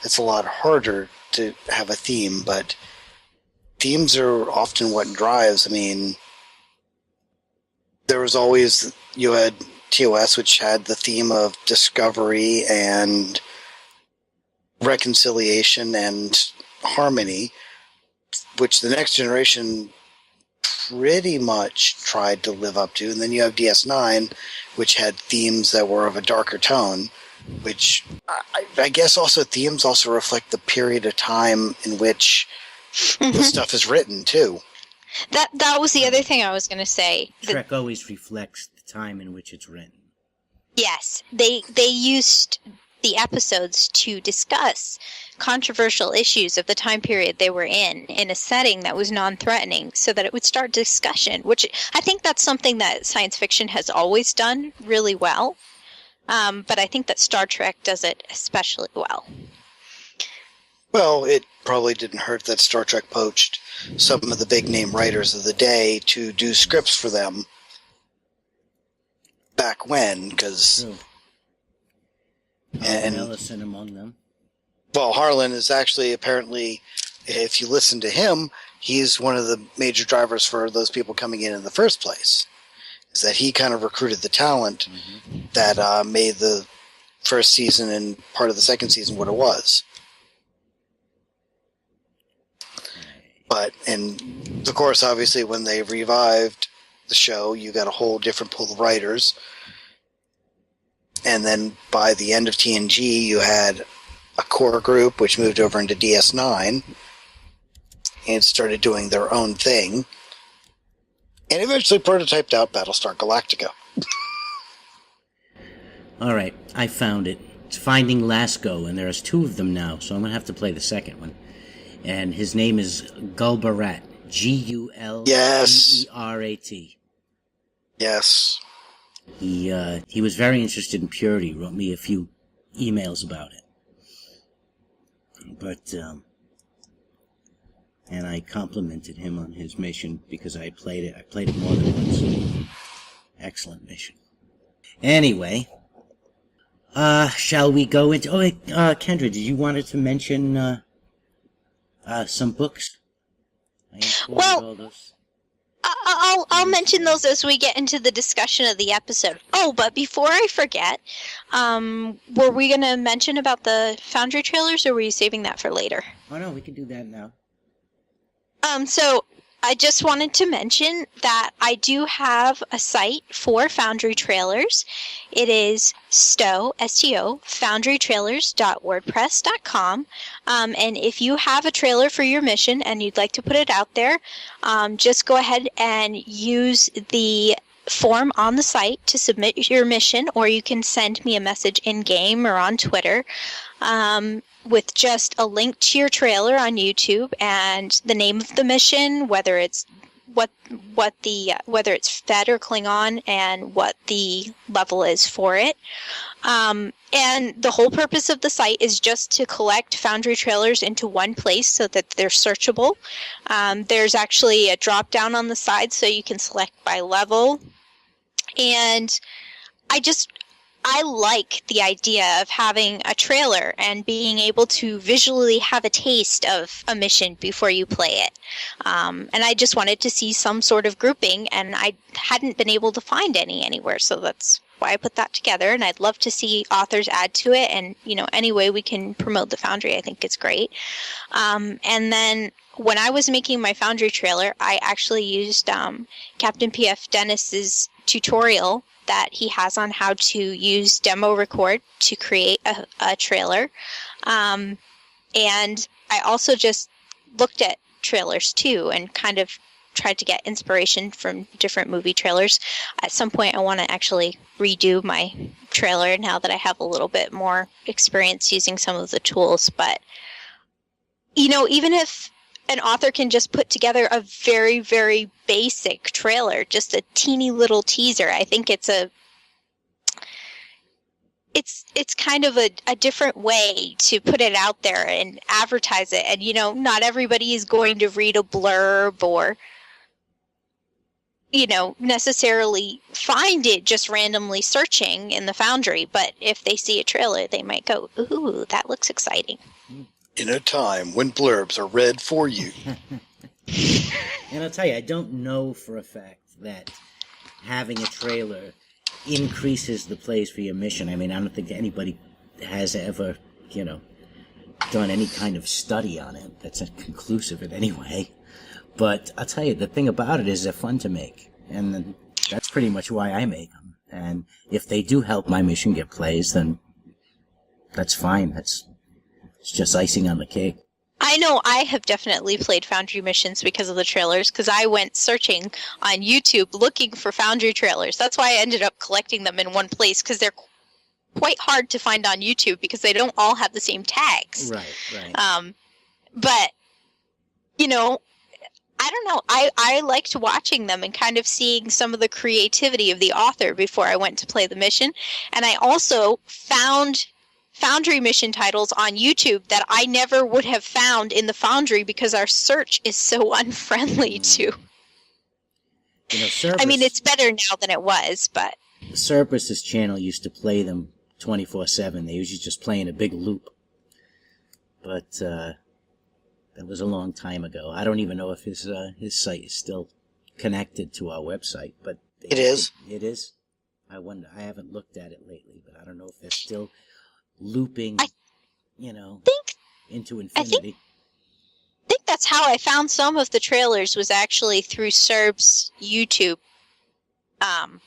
it's a lot harder to have a theme, but themes are often what drives. I mean, there was always, you had TOS, which had the theme of discovery and reconciliation and harmony, which the next generation pretty much tried to live up to. And then you have DS9, which had themes that were of a darker tone, which I guess also themes also reflect the period of time in which the stuff is written, too. That was the other thing I was going to say. Trek always reflects the time in which it's written. Yes, they used the episodes to discuss controversial issues of the time period they were in a setting that was non-threatening, so that it would start discussion, which I think that's something that science fiction has always done really well. But I think that Star Trek does it especially well. Well, it probably didn't hurt that Star Trek poached some of the big-name writers of the day to do scripts for them back when, because... And Ellison among them. Well, Harlan is actually apparently, if you listen to him, he's one of the major drivers for those people coming in the first place. Is that he kind of recruited the talent that made the first season and part of the second season what it was. But, and of course, obviously, when they revived the show, you got a whole different pool of writers. And then by the end of TNG, you had a core group which moved over into DS9 and started doing their own thing. And eventually prototyped out Battlestar Galactica. All right, I found it. It's Finding Lasco, and there's two of them now, so I'm going to have to play the second one. And his name is Gulbarat. Gulberat. Yes. He was very interested in purity, wrote me a few emails about it. But, and I complimented him on his mission because I played it. I played it more than once. Excellent mission. Anyway, shall we go into... Oh, wait, Kendra, did you wanted to mention, some books? Well, all those. I'll mention those as we get into the discussion of the episode. Oh, but before I forget, were we going to mention about the Foundry trailers, or were you saving that for later? Oh, no, we can do that now. So I just wanted to mention that I do have a site for Foundry trailers. It is STO, S-T-O, foundrytrailers.wordpress.com. And if you have a trailer for your mission and you'd like to put it out there, just go ahead and use the form on the site to submit your mission, or you can send me a message in-game or on Twitter with just a link to your trailer on YouTube and the name of the mission, whether it's whether it's Fed or Klingon, and what the level is for it. And the whole purpose of the site is just to collect Foundry trailers into one place so that they're searchable. There's actually a drop down on the side so you can select by level. And I like the idea of having a trailer and being able to visually have a taste of a mission before you play it. And I just wanted to see some sort of grouping, and I hadn't been able to find any anywhere, so that's why I put that together. And I'd love to see authors add to it, and any way we can promote the Foundry, I think it's great. And then when I was making my Foundry trailer, I actually used Captain P.F. Dennis's tutorial that he has on how to use demo record to create a trailer. And I also just looked at trailers too and kind of tried to get inspiration from different movie trailers. At some point I want to actually redo my trailer now that I have a little bit more experience using some of the tools. But, even if an author can just put together a very, very basic trailer, just a teeny little teaser, I think it's kind of a different way to put it out there and advertise it. And, not everybody is going to read a blurb or, necessarily find it just randomly searching in the Foundry. But if they see a trailer, they might go, ooh, that looks exciting. In a time when blurbs are read for you. And I'll tell you, I don't know for a fact that having a trailer increases the plays for your mission. I mean, I don't think anybody has ever, done any kind of study on it that's conclusive in any way. But I'll tell you, the thing about it is they're fun to make. And that's pretty much why I make them. And if they do help my mission get plays, then that's fine. It's just icing on the cake. I know I have definitely played Foundry missions because of the trailers, because I went searching on YouTube looking for Foundry trailers. That's why I ended up collecting them in one place, because they're quite hard to find on YouTube because they don't all have the same tags. Right. But, I don't know. I liked watching them and kind of seeing some of the creativity of the author before I went to play the mission. And I also found Foundry mission titles on YouTube that I never would have found in the Foundry because our search is so unfriendly to. Cerberus, I mean, it's better now than it was, but Cerberus's channel used to play them 24/7. They usually just play in a big loop. But that was a long time ago. I don't even know if his site is still connected to our website, but It is. It is. I wonder. I haven't looked at it lately, but I don't know if they're still looping, into infinity. I think that's how I found some of the trailers, was actually through Serb's YouTube. And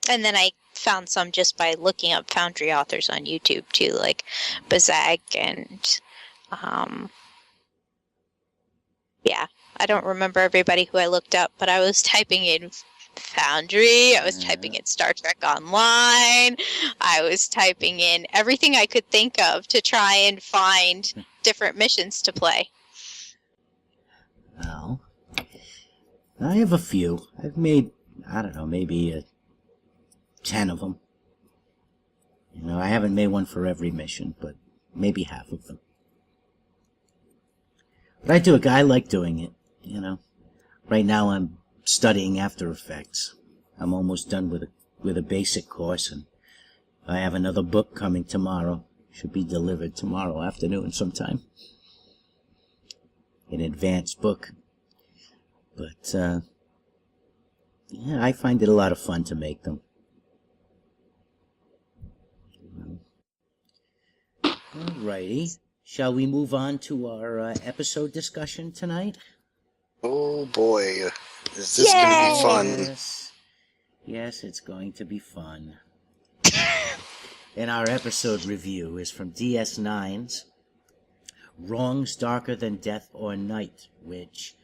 then I found some just by looking up Foundry authors on YouTube too, like Bazag and I don't remember everybody who I looked up, but I was typing in Foundry, I was typing in Star Trek Online, I was typing in everything I could think of to try and find different missions to play. Well, I have a few. I've made, I don't know, maybe 10 of them. I haven't made one for every mission, but maybe half of them. But I like doing it, Right now I'm studying After Effects. I'm almost done with a basic course, and I have another book coming tomorrow. Should be delivered tomorrow afternoon sometime. An advanced book. But, I find it a lot of fun to make them. Alrighty. Shall we move on to our episode discussion tonight? Oh boy, is this going to be fun? Yes, it's going to be fun. And our episode review is from DS9's Wrongs Darker Than Death or Night, which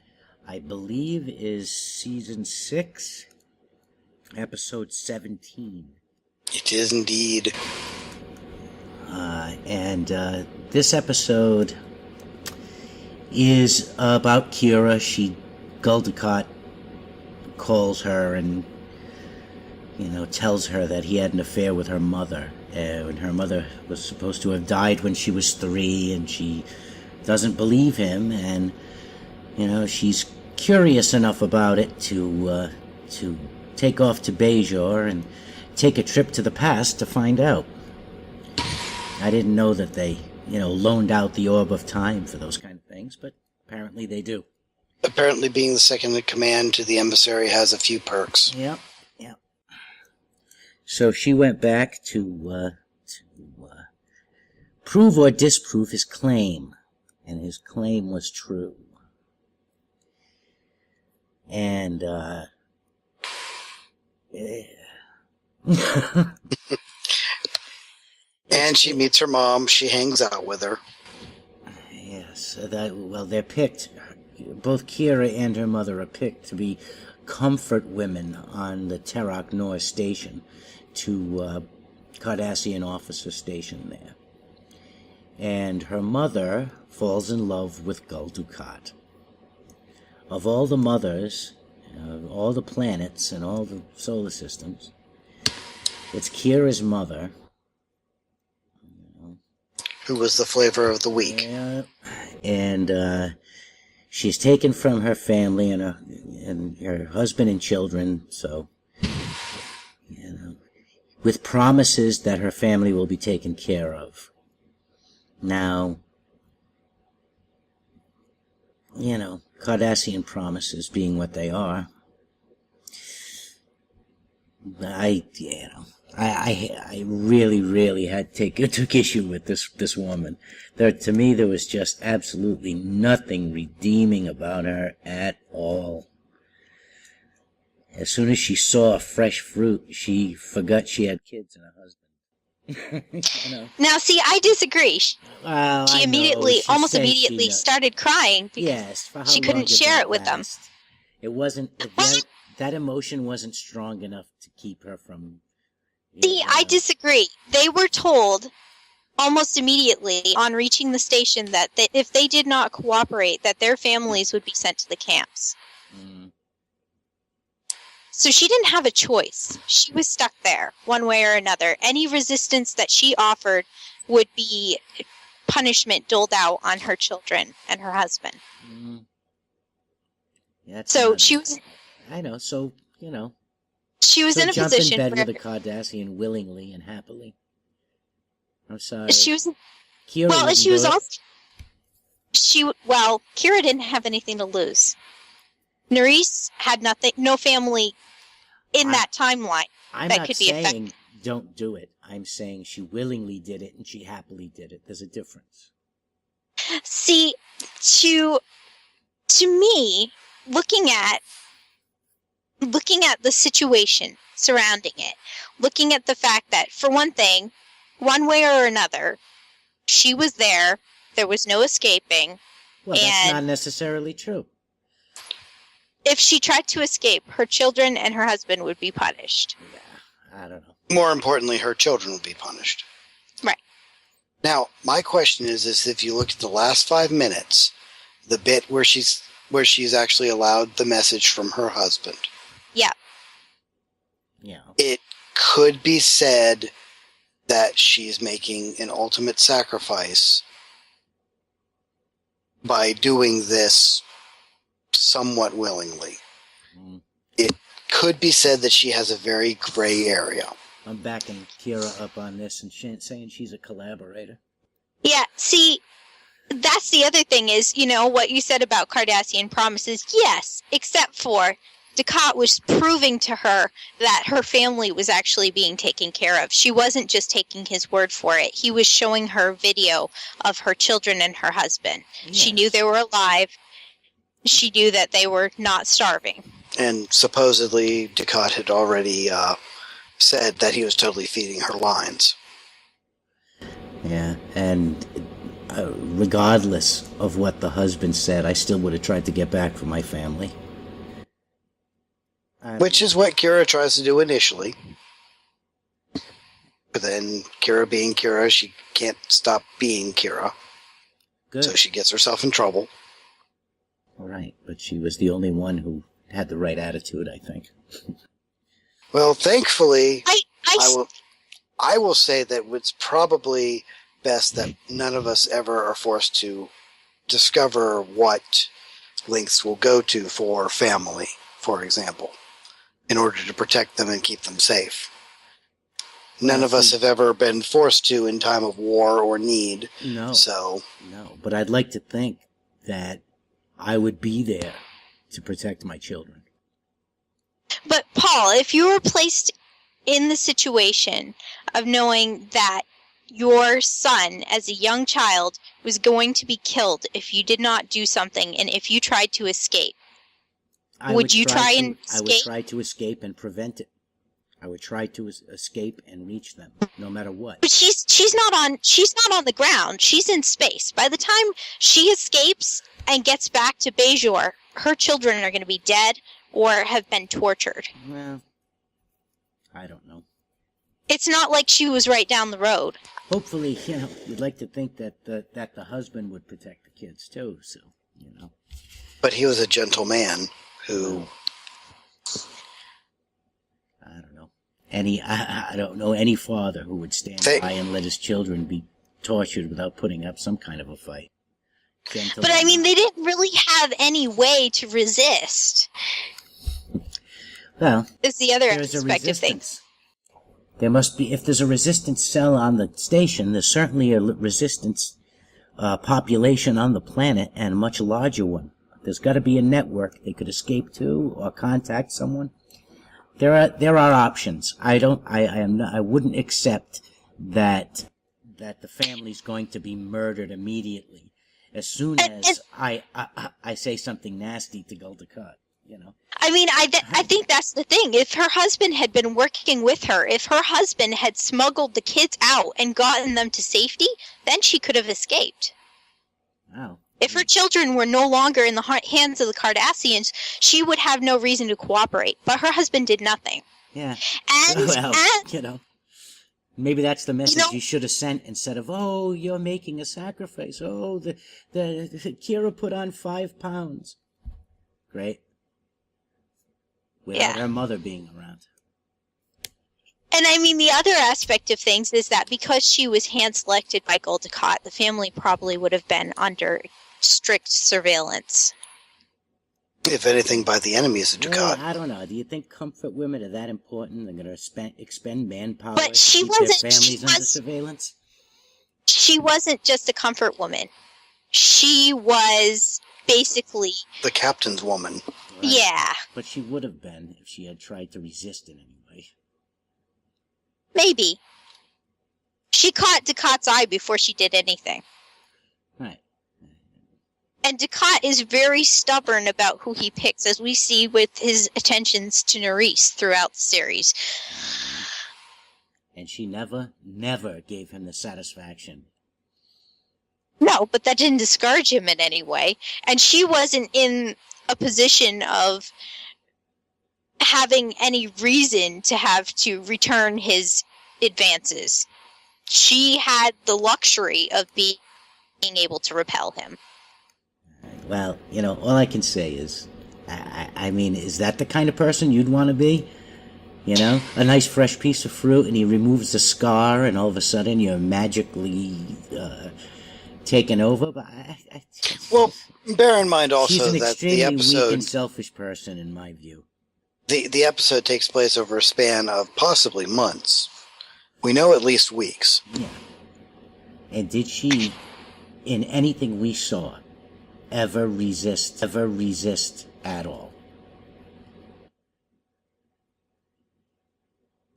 I believe is Season 6, Episode 17. It is indeed. And this episode is about Kira. Guldicott calls her and, tells her that he had an affair with her mother. And her mother was supposed to have died when she was 3, and she doesn't believe him. And, she's curious enough about it to take off to Bajor and take a trip to the past to find out. I didn't know that they, loaned out the Orb of Time for those kind of things, but apparently they do. Apparently being the second in command to the emissary has a few perks. Yep. So she went back to prove or disprove his claim, and his claim was true. And, And she meets her mom. She hangs out with her. Yes, they're picked. Both Kira and her mother are picked to be comfort women on the Terok Nor station to Cardassian officer stationed there. And her mother falls in love with Gul Dukat. Of all the mothers, all the planets and all the solar systems, it's Kira's mother. Who was the flavor of the week. Yeah, and she's taken from her family and her husband and children, so, with promises that her family will be taken care of. Now, Cardassian promises being what they are, I really, really took issue with this woman. To me, there was just absolutely nothing redeeming about her at all. As soon as she saw fresh fruit, she forgot she had kids and a husband. Now, see, I disagree. Well, She almost immediately started crying because for how she long couldn't did share that it with them. last? It wasn't. That emotion wasn't strong enough to keep her from. See, I disagree. They were told almost immediately on reaching the station that if they did not cooperate, that their families would be sent to the camps. Mm. So she didn't have a choice. She was stuck there, one way or another. Any resistance that she offered would be punishment doled out on her children and her husband. Mm. Yeah, So she was. I know. So She was in a jump position in bed where with a Cardassian willingly and happily. I'm sorry. she was. Kira Well, wouldn't she do was it. also. Kira didn't have anything to lose. Nerys had nothing, no family in that timeline I'm that not could be saying affected. don't do it. I'm saying she willingly did it and she happily did it. There's a difference. See, to me, looking at the situation surrounding it, looking at the fact that, for one thing, one way or another, she was there. There was no escaping. Well, that's And- not necessarily true. If she tried to escape, her children and her husband would be punished. Yeah, I don't know. More importantly, her children will be punished. Right. Now, my question is if you look at the last 5 minutes, the bit where she's actually allowed the message from her husband, Yeah. Yeah. it could be said that she's making an ultimate sacrifice by doing this somewhat willingly. Mm. It could be said that she has a very gray area. I'm backing Kira up on this and saying she's a collaborator. Yeah, see, that's the other thing is, what you said about Cardassian promises. Yes, except for Dukat was proving to her that her family was actually being taken care of. She wasn't just taking his word for it. He was showing her video of her children and her husband. Yes. She knew they were alive. She knew that they were not starving. And supposedly Dukat had already said that he was totally feeding her lines. Yeah, and regardless of what the husband said, I still would have tried to get back for my family. Which is what Kira tries to do initially. But then Kira being Kira, she can't stop being Kira. Good. So she gets herself in trouble. Right, but she was the only one who had the right attitude, I think. Well, thankfully, I I will say that it's probably best that none of us ever are forced to discover what lengths we'll go to for family, for example, in order to protect them and keep them safe. None of us have ever been forced to in time of war or need. No. So, No, but I'd like to think that I would be there to protect my children. But Paul, if you were placed in the situation of knowing that your son, as a young child, was going to be killed if you did not do something, and if you tried to escape, would you try and I would escape? try to escape and prevent it. I would try to escape and reach them, no matter what. But she's not on the ground. She's in space. By the time she escapes and gets back to Bajor, her children are going to be dead or have been tortured. Well, I don't know. It's not like she was right down the road. Hopefully, you'd like to think that the husband would protect the kids too. So, But he was a gentle man who. I don't know. I don't know any father who would stand by and let his children be tortured without putting up some kind of a fight. But I mean, they didn't really have any way to resist. Well, is the other there's aspect of things. There must be, if there's a resistance cell on the station, there's certainly a resistance population on the planet, and a much larger one. There's got to be a network they could escape to or contact someone. There are options. I wouldn't accept that the family's going to be murdered immediately as soon as I say something nasty to Guldakat, I mean, I think that's the thing. If her husband had been working with her, if her husband had smuggled the kids out and gotten them to safety, then she could have escaped. Wow. If her children were no longer in the hands of the Cardassians, she would have no reason to cooperate. But her husband did nothing. Yeah. And, maybe that's the message you should have sent instead of, "Oh, you're making a sacrifice. Oh, the Kira put on 5 pounds." Great. Without her mother being around. And I mean, the other aspect of things is that because she was hand-selected by Guldakat, the family probably would have been under strict surveillance. If anything, by the enemies of Dukat. Well, I don't know. Do you think comfort women are that important? They're going to expend manpower but to keep their families under surveillance? She wasn't just a comfort woman. She was basically... the captain's woman. Right. Yeah. But she would have been if she had tried to resist in any way. Maybe. She caught Dukat's eye before she did anything. Right. And Dukat is very stubborn about who he picks, as we see with his attentions to Nerys throughout the series. And she never gave him the satisfaction. No, but that didn't discourage him in any way. And she wasn't in a position of having any reason to have to return his advances. She had the luxury of being able to repel him. Well, all I can say is, I mean, is that the kind of person you'd want to be? A nice fresh piece of fruit, and he removes the scar, and all of a sudden you're magically taken over? But well, bear in mind also she's an that extremely the episode... weak and selfish person, in my view. The episode takes place over a span of possibly months. We know at least weeks. Yeah. And did she, in anything we saw, ever resist at all?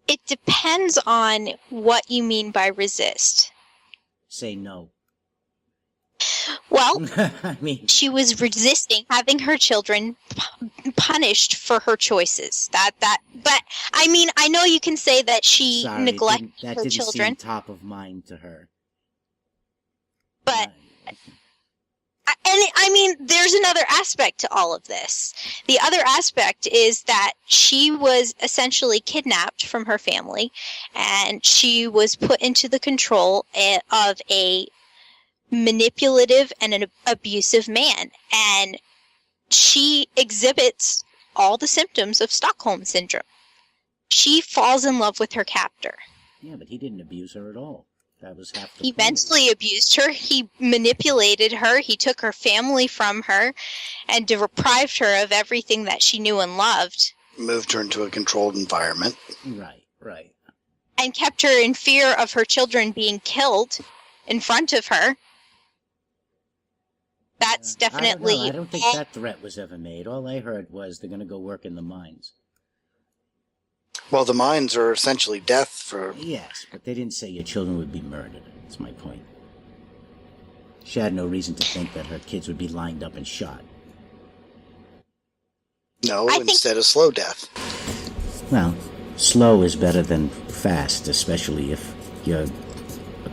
It depends on what you mean by resist. Say no. Well, I mean, she was resisting having her children punished for her choices. But I mean, I know you can say that she neglected her didn't children. seem top of mind to her. But I mean, there's another aspect to all of this. The other aspect is that she was essentially kidnapped from her family, and she was put into the control of a manipulative and an abusive man, and she exhibits all the symptoms of Stockholm Syndrome. She falls in love with her captor. Yeah, but he didn't abuse her at all. That was half the He point. mentally abused her. He manipulated her. He took her family from her and deprived her of everything that she knew and loved. Moved her into a controlled environment. Right. And kept her in fear of her children being killed in front of her. That's definitely... I don't think that threat was ever made. All I heard was they're going to go work in the mines. Well, the mines are essentially death for... Yes, but they didn't say your children would be murdered. That's my point. She had no reason to think that her kids would be lined up and shot. No, instead of slow death. Well, slow is better than fast, especially if you're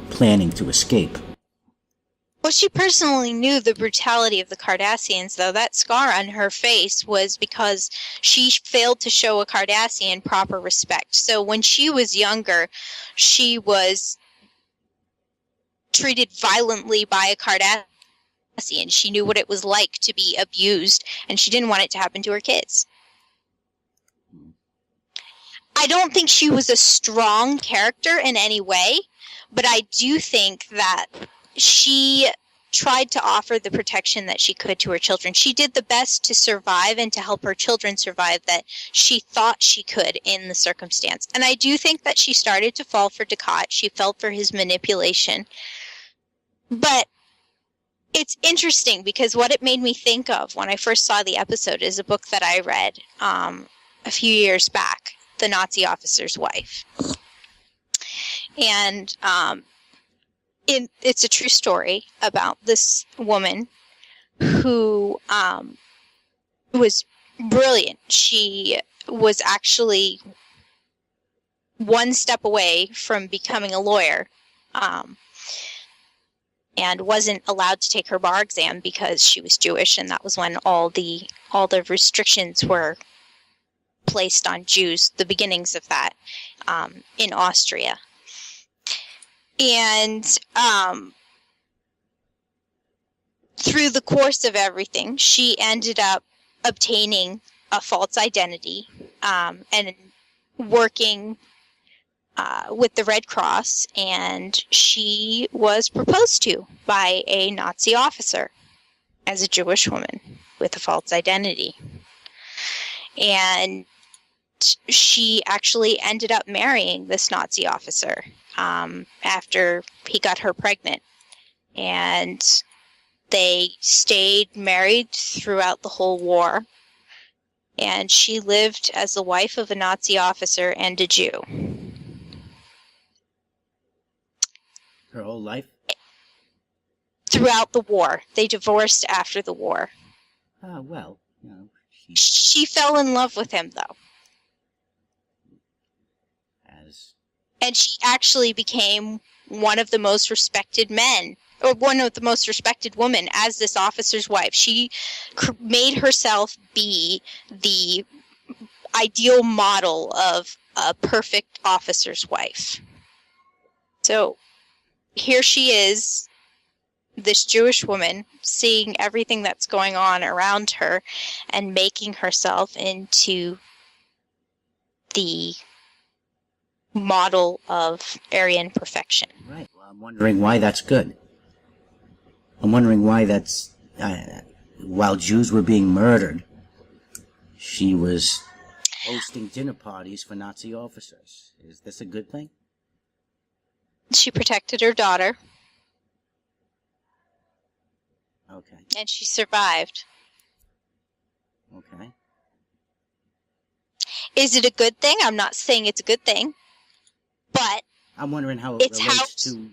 planning to escape. Well, she personally knew the brutality of the Cardassians, though. That scar on her face was because she failed to show a Cardassian proper respect. So when she was younger, she was treated violently by a Cardassian. She knew what it was like to be abused, and she didn't want it to happen to her kids. I don't think she was a strong character in any way, but I do think that she tried to offer the protection that she could to her children. She did the best to survive and to help her children survive that she thought she could in the circumstance. And I do think that she started to fall for Dukat. She fell for his manipulation. But it's interesting because what it made me think of when I first saw the episode is a book that I read a few years back, The Nazi Officer's Wife. And it's a true story about this woman who was brilliant. She was actually one step away from becoming a lawyer, and wasn't allowed to take her bar exam because she was Jewish, and that was when all the restrictions were placed on Jews, the beginnings of that, in Austria. And through the course of everything, she ended up obtaining a false identity and working with the Red Cross, and she was proposed to by a Nazi officer as a Jewish woman with a false identity. And she actually ended up marrying this Nazi officer after he got her pregnant. And they stayed married throughout the whole war. And she lived as the wife of a Nazi officer and a Jew. Her whole life? Throughout the war. They divorced after the war. Well, you know. She fell in love with him, though. And she actually became one of the most respected men, or one of the most respected women as this officer's wife. She made herself be the ideal model of a perfect officer's wife. So here she is, this Jewish woman, seeing everything that's going on around her and making herself into the model of Aryan perfection. Right. Well, I'm wondering why that's good. I'm wondering why that's... while Jews were being murdered, she was hosting dinner parties for Nazi officers. Is this a good thing? She protected her daughter. Okay. And she survived. Okay. Is it a good thing? I'm not saying it's a good thing. But I'm wondering how it relates to...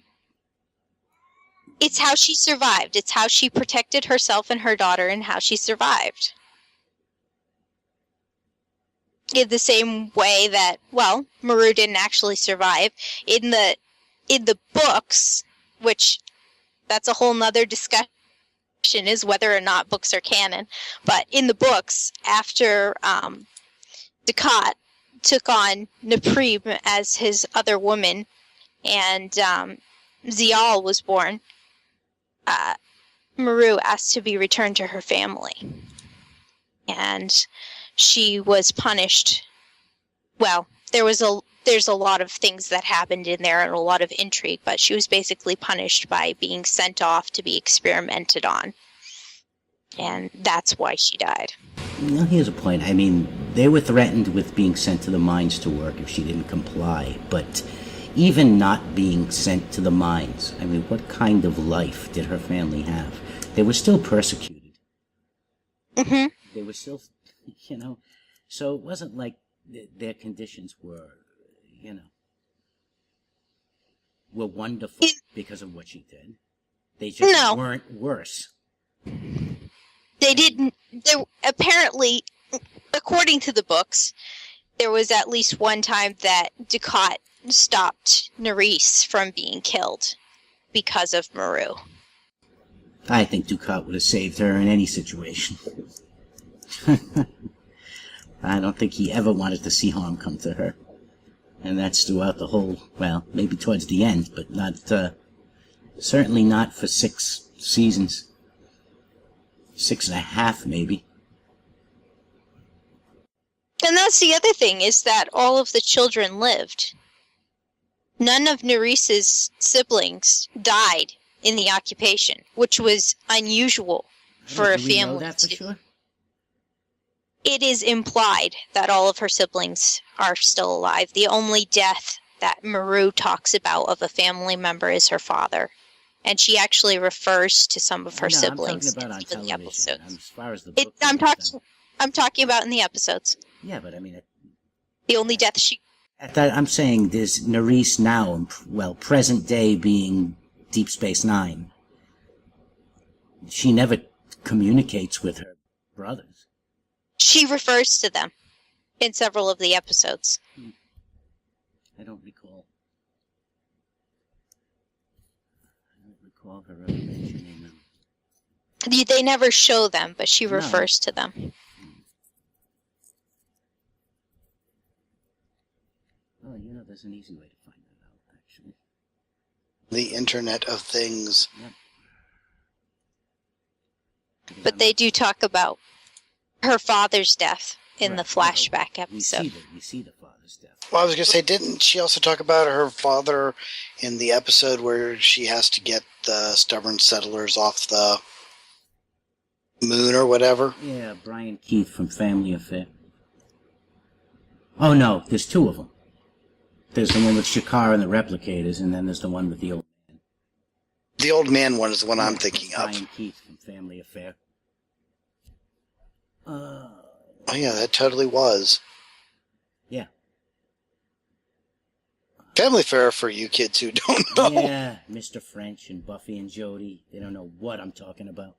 It's how she survived. It's how she protected herself and her daughter and how she survived. In the same way that, well, Maru didn't actually survive. In the books, which that's a whole nother discussion, is whether or not books are canon. But in the books, after Dukat took on Naprib as his other woman, and Zial was born, Maru asked to be returned to her family. And she was punished. Well, there's a lot of things that happened in there and a lot of intrigue, but she was basically punished by being sent off to be experimented on. And that's why she died. Now, here's a point. I mean, they were threatened with being sent to the mines to work if she didn't comply. But even not being sent to the mines, I mean, what kind of life did her family have? They were still persecuted. Mm-hmm. They were still, you know, so it wasn't like their conditions were, you know, were wonderful because of what she did. They just weren't worse. They didn't. Apparently, according to the books, there was at least one time that Dukat stopped Nerys from being killed because of Maru. I think Ducat would have saved her in any situation. I don't think he ever wanted to see harm come to her. And that's throughout the whole, well, maybe towards the end, but not, certainly not for 6 seasons. 6.5, maybe. And that's the other thing, is that all of the children lived. None of Nerese's siblings died in the occupation, which was unusual for a Do we know family. that for sure? It is implied that all of her siblings are still alive. The only death that Maru talks about of a family member is her father. And she actually refers to some of her siblings I'm talking about on in the television. episodes. As far as the book I'm talking about in the episodes. Yeah, but I mean... The only death she... I'm saying there's Nerese now, well, present day being Deep Space Nine. She never communicates with her brothers. She refers to them in several of the episodes. I don't recall. Her ever mentioning them. They never show them, but she refers to them. Oh, there's an easy way to find that out, actually. The Internet of Things. Yep. But they do talk about her father's death in the flashback episode. We see the father's death. Well, I was going to say, didn't she also talk about her father in the episode where she has to get the stubborn settlers off the moon or whatever? Yeah, Brian Keith from Family Affair. Oh, no, there's 2 of them. There's the one with Shakar and the replicators, and then there's the one with the old man. The old man one is the one I'm thinking of. Brian Keith from Family Affair. Oh, yeah, that totally was. Yeah. Family Affair for you kids who don't know. Yeah, Mr. French and Buffy and Jody. They don't know what I'm talking about.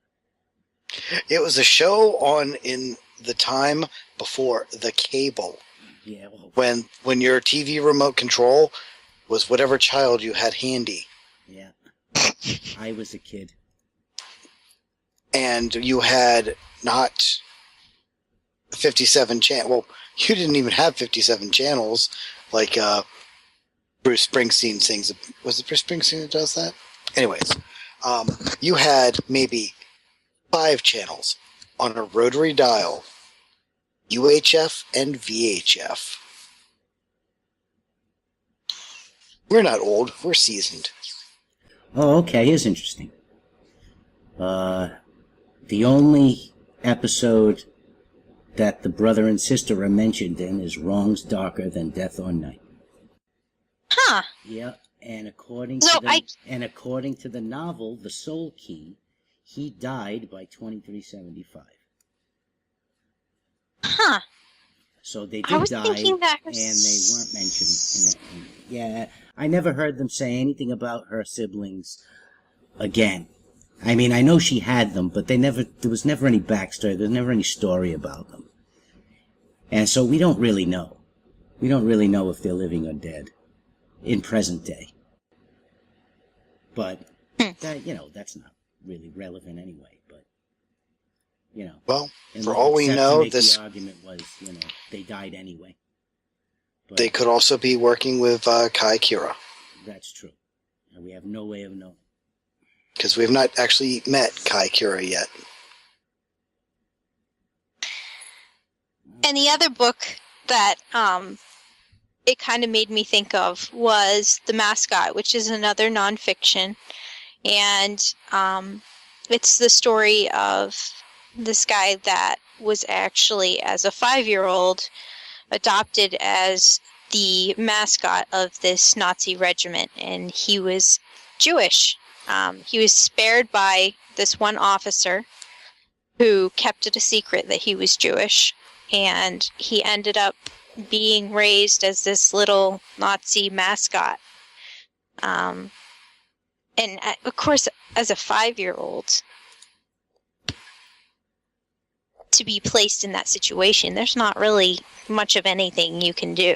It was a show on in the time before the cable. Yeah, well, when your TV remote control was whatever child you had handy. Yeah. I was a kid. And you had not 57 channels. Well, you didn't even have 57 channels like Bruce Springsteen sings. Was it Bruce Springsteen that does that? Anyways, you had maybe 5 channels on a rotary dial. UHF and VHF. We're not old, we're seasoned. Oh, okay, here's interesting. The only episode that the brother and sister are mentioned in is Wrongs Darker Than Death or Night. Huh. Yeah, and according to the novel, The Soul Key, he died by 2375. Huh. So they did die, and they weren't mentioned in it. Yeah, I never heard them say anything about her siblings again. I mean, I know she had them, but there was never any backstory. There was never any story about them. And so we don't really know. We don't really know if they're living or dead in present day. But, that's not really relevant anyway, but, Well, for all we know, the argument was, they died anyway. But they could also be working with Kai Kira. That's true. And we have no way of knowing. Because we have not actually met Kai Kira yet. And the other book that it kind of made me think of was The Mascot, which is another nonfiction. And it's the story of this guy that was actually, as a 5-year-old, adopted as the mascot of this Nazi regiment. And he was Jewish. He was spared by this one officer who kept it a secret that he was Jewish. And he ended up being raised as this little Nazi mascot. And of course, as a 5-year-old, to be placed in that situation, there's not really much of anything you can do.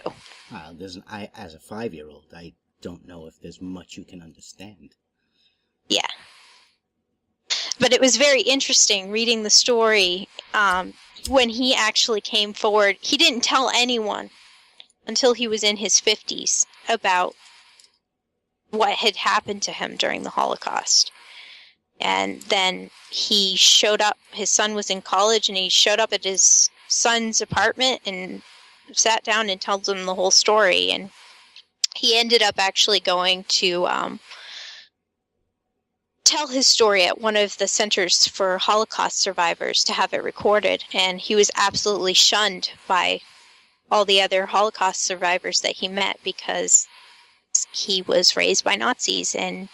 As a 5-year-old, I don't know if there's much you can understand. Yeah. But it was very interesting reading the story. When he actually came forward, he didn't tell anyone until he was in his 50s about what had happened to him during the Holocaust. And then he showed up, his son was in college, and he showed up at his son's apartment and sat down and told him the whole story. And he ended up actually going to tell his story at one of the centers for Holocaust survivors to have it recorded. And he was absolutely shunned by all the other Holocaust survivors that he met because he was raised by Nazis and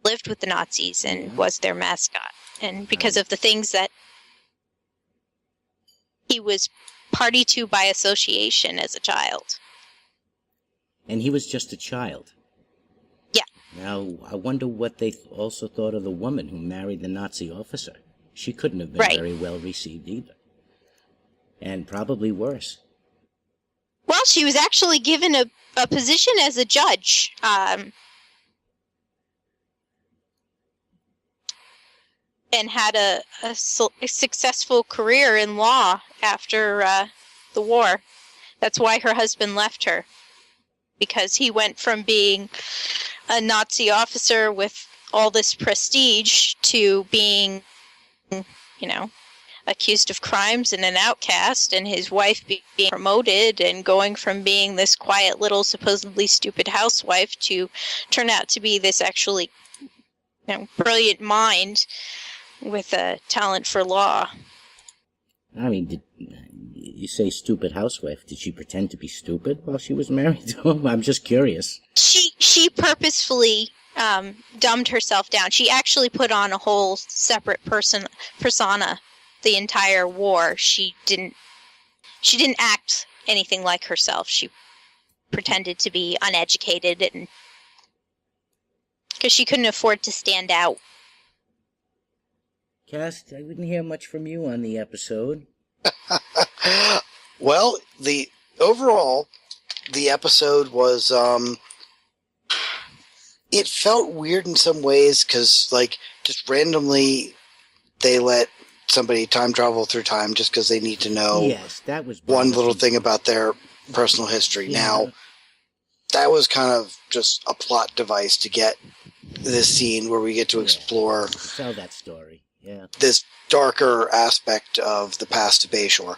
lived with the Nazis and was their mascot. And because of the things that he was party to by association as a child. And he was just a child. Yeah. Now, I wonder what they also thought of the woman who married the Nazi officer. She couldn't have been Right. very well received either. And probably worse. Well, she was actually given a position as a judge. And had a successful career in law after the war. That's why her husband left her. Because he went from being a Nazi officer with all this prestige to being, accused of crimes and an outcast, and his wife being promoted and going from being this quiet little supposedly stupid housewife to turn out to be this actually brilliant mind with a talent for law. I mean, did you say stupid housewife? Did she pretend to be stupid while she was married to him? I'm just curious. She purposefully dumbed herself down. She actually put on a whole separate persona the entire war. She didn't act anything like herself. She pretended to be uneducated, and because she couldn't afford to stand out. Cass, I didn't hear much from you on the episode. Well, overall, the episode was, it felt weird in some ways because, just randomly they let somebody time travel through time just because they need to know Yes, that was one little bothersome. thing about their personal history. Yeah. Now, that was kind of just a plot device to get this scene where we get to explore Tell that story. Yeah. this darker aspect of the past of Bayshore.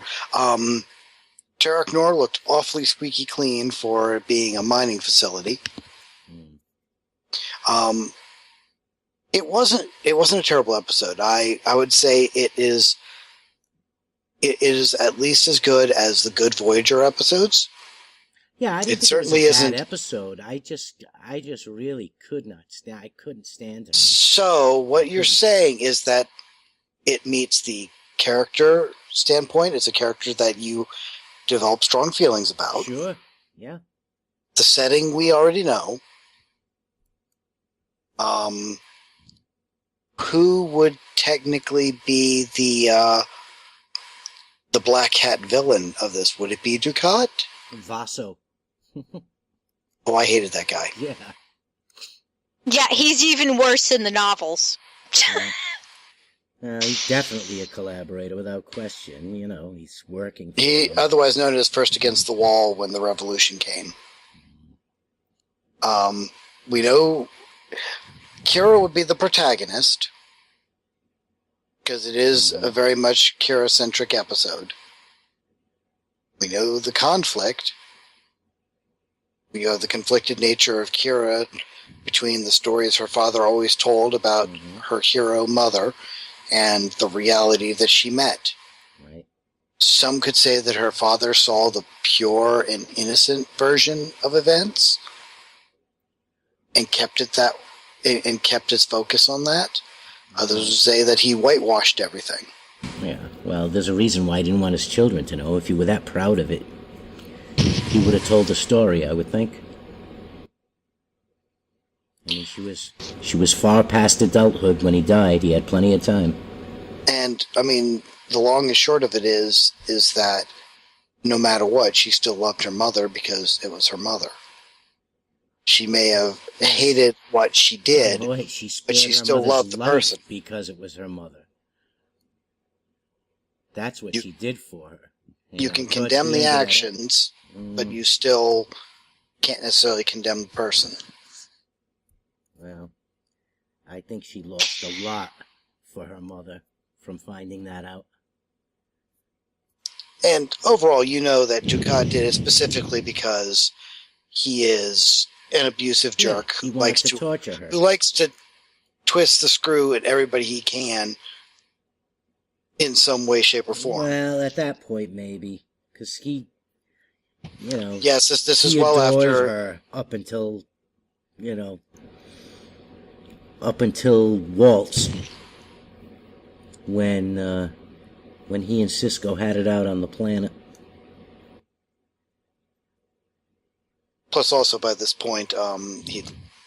Terek Nor looked awfully squeaky clean for being a mining facility. It wasn't a terrible episode. I would say it is at least as good as the Good Voyager episodes. Yeah, I didn't It think certainly it was a isn't. bad episode. I just really could not stand. I couldn't stand her. So what you're saying is that it meets the character standpoint. It's a character that you develop strong feelings about. Sure. Yeah. The setting we already know. Who would technically be the black hat villain of this? Would it be Ducat? Vaso. Oh, I hated that guy. Yeah. Yeah, he's even worse in the novels. He's definitely a collaborator without question. He's working for He, them. otherwise known as First Against the Wall when the revolution came. We know Kira would be the protagonist because it is a very much Kira-centric episode. We know the conflict. We know the conflicted nature of Kira between the stories her father always told about her hero mother and the reality that she met. Right. Some could say that her father saw the pure and innocent version of events and kept his focus on that. Others would say that he whitewashed everything. Yeah. Well, there's a reason why he didn't want his children to know. If he were that proud of it, he would have told the story, I would think. I mean, she was far past adulthood when he died. He had plenty of time. And, I mean, the long and short of it is that no matter what, she still loved her mother because it was her mother. she may have hated what she did, Oh, wait, she but she spared her still mother's loved the life person. because it was her mother. That's what You- she did for her. You know, can towards condemn the end of that- actions, but you still can't necessarily condemn the person. Well, I think she lost a lot for her mother from finding that out. And overall, you know that Ducat did it specifically because he is an abusive jerk He who wanted likes to torture her. who likes to twist the screw at everybody he can in some way, shape, or form. Well, at that point, maybe. Because he, Yes, this is he well adores after. her up until, up until Waltz. When he and Cisco had it out on the planet. Plus, also by this point,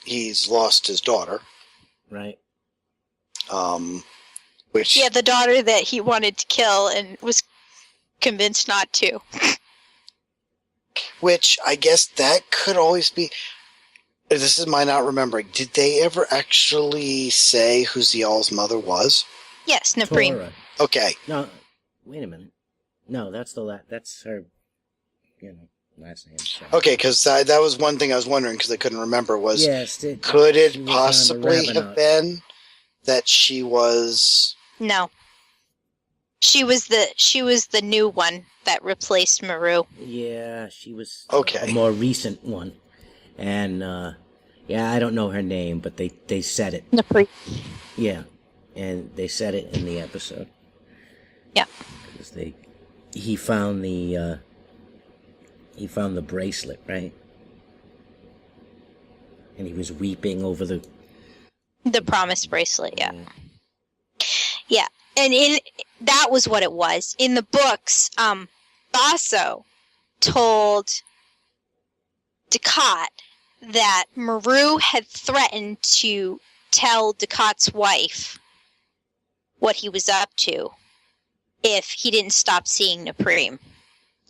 he's lost his daughter. Right. Which Yeah, the daughter that he wanted to kill and was convinced not to. Which I guess that could always be. This is my not remembering. Did they ever actually say who Zial's mother was? Yes, Napreem. Tora. Okay. No, wait a minute. No, that's that's her, last name. Sorry. Okay, because that was one thing I was wondering because I couldn't remember was Yes. could she it was on the possibly have Ravenite. been that she was No. She was the new one that replaced Maru. Yeah, she was Okay. a more recent one. And, I don't know her name, but they said it. Napreem. Yeah. And they said it in the episode. Yeah. Because he found the bracelet, right? And he was weeping over the Promise bracelet, yeah. Yeah. And that was what it was. In the books, Basso told Ducat that Maru had threatened to tell Ducat's wife what he was up to if he didn't stop seeing Napreem,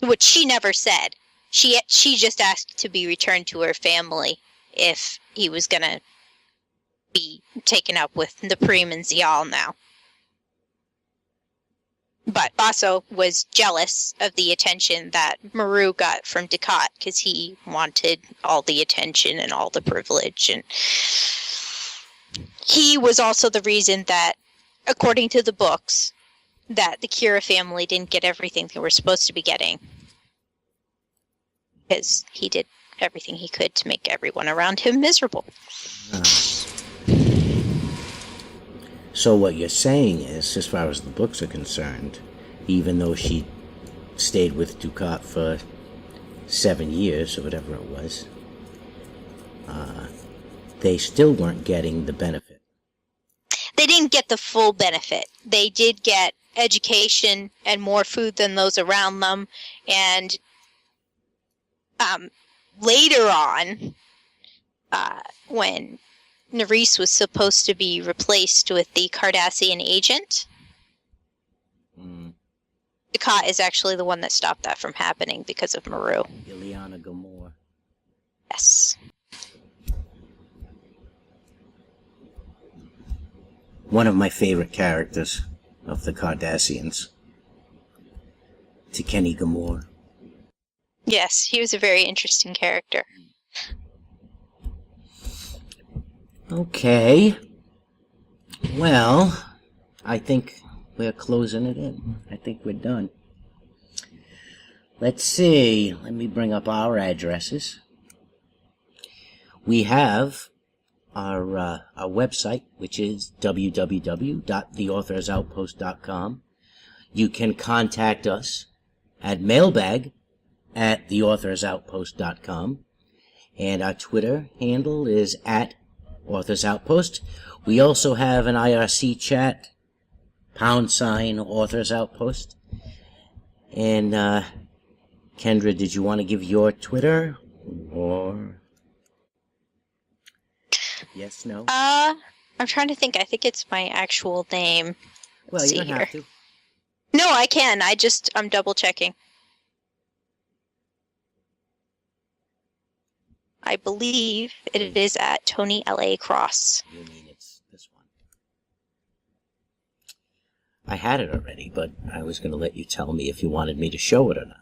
which she never said. She just asked to be returned to her family if he was going to be taken up with Napreem and Zial now. But Basso was jealous of the attention that Maru got from Ducat because he wanted all the attention and all the privilege. And he was also the reason that, according to the books, that the Kira family didn't get everything they were supposed to be getting. Because he did everything he could to make everyone around him miserable. So what you're saying is, as far as the books are concerned, even though she stayed with Ducat for 7 years or whatever it was, they still weren't getting the benefit. They didn't get the full benefit. They did get education and more food than those around them. And later on, when Nerys was supposed to be replaced with the Cardassian agent, Ducat is actually the one that stopped that from happening because of Maru. Ileana Gamor. Yes. One of my favorite characters of the Cardassians. Kenny Gamor. Yes, he was a very interesting character. Okay. Well, I think we're closing it in. I think we're done. Let's see. Let me bring up our addresses. We have our website, which is www.theauthorsoutpost.com. You can contact us at mailbag@theauthorsoutpost.com. And our Twitter handle is @AuthorsOutpost. We also have an IRC chat, #AuthorSOutpost. And, Kendra, did you want to give your Twitter? Or... Yes, no? I'm trying to think. I think it's my actual name. Well, Let's you don't see have here. to. No, I can. I'm double checking. I believe it is at Tony L.A. Cross. You mean it's this one? I had it already, but I was going to let you tell me if you wanted me to show it or not.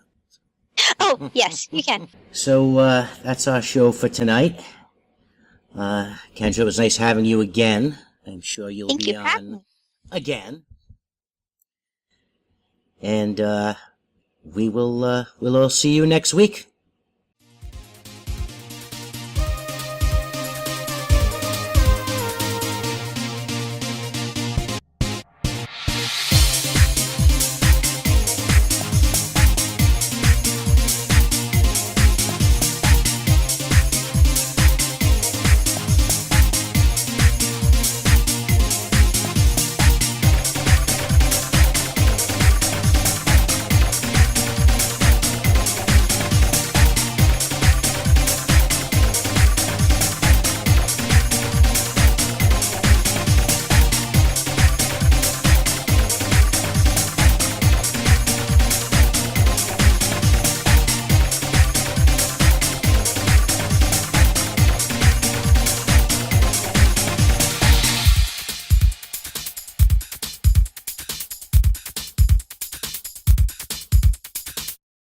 Oh, yes, you can. So, that's our show for tonight. Kendra, it was nice having you again. I'm sure you'll Thank be you for having on me. again. And, we'll all see you next week.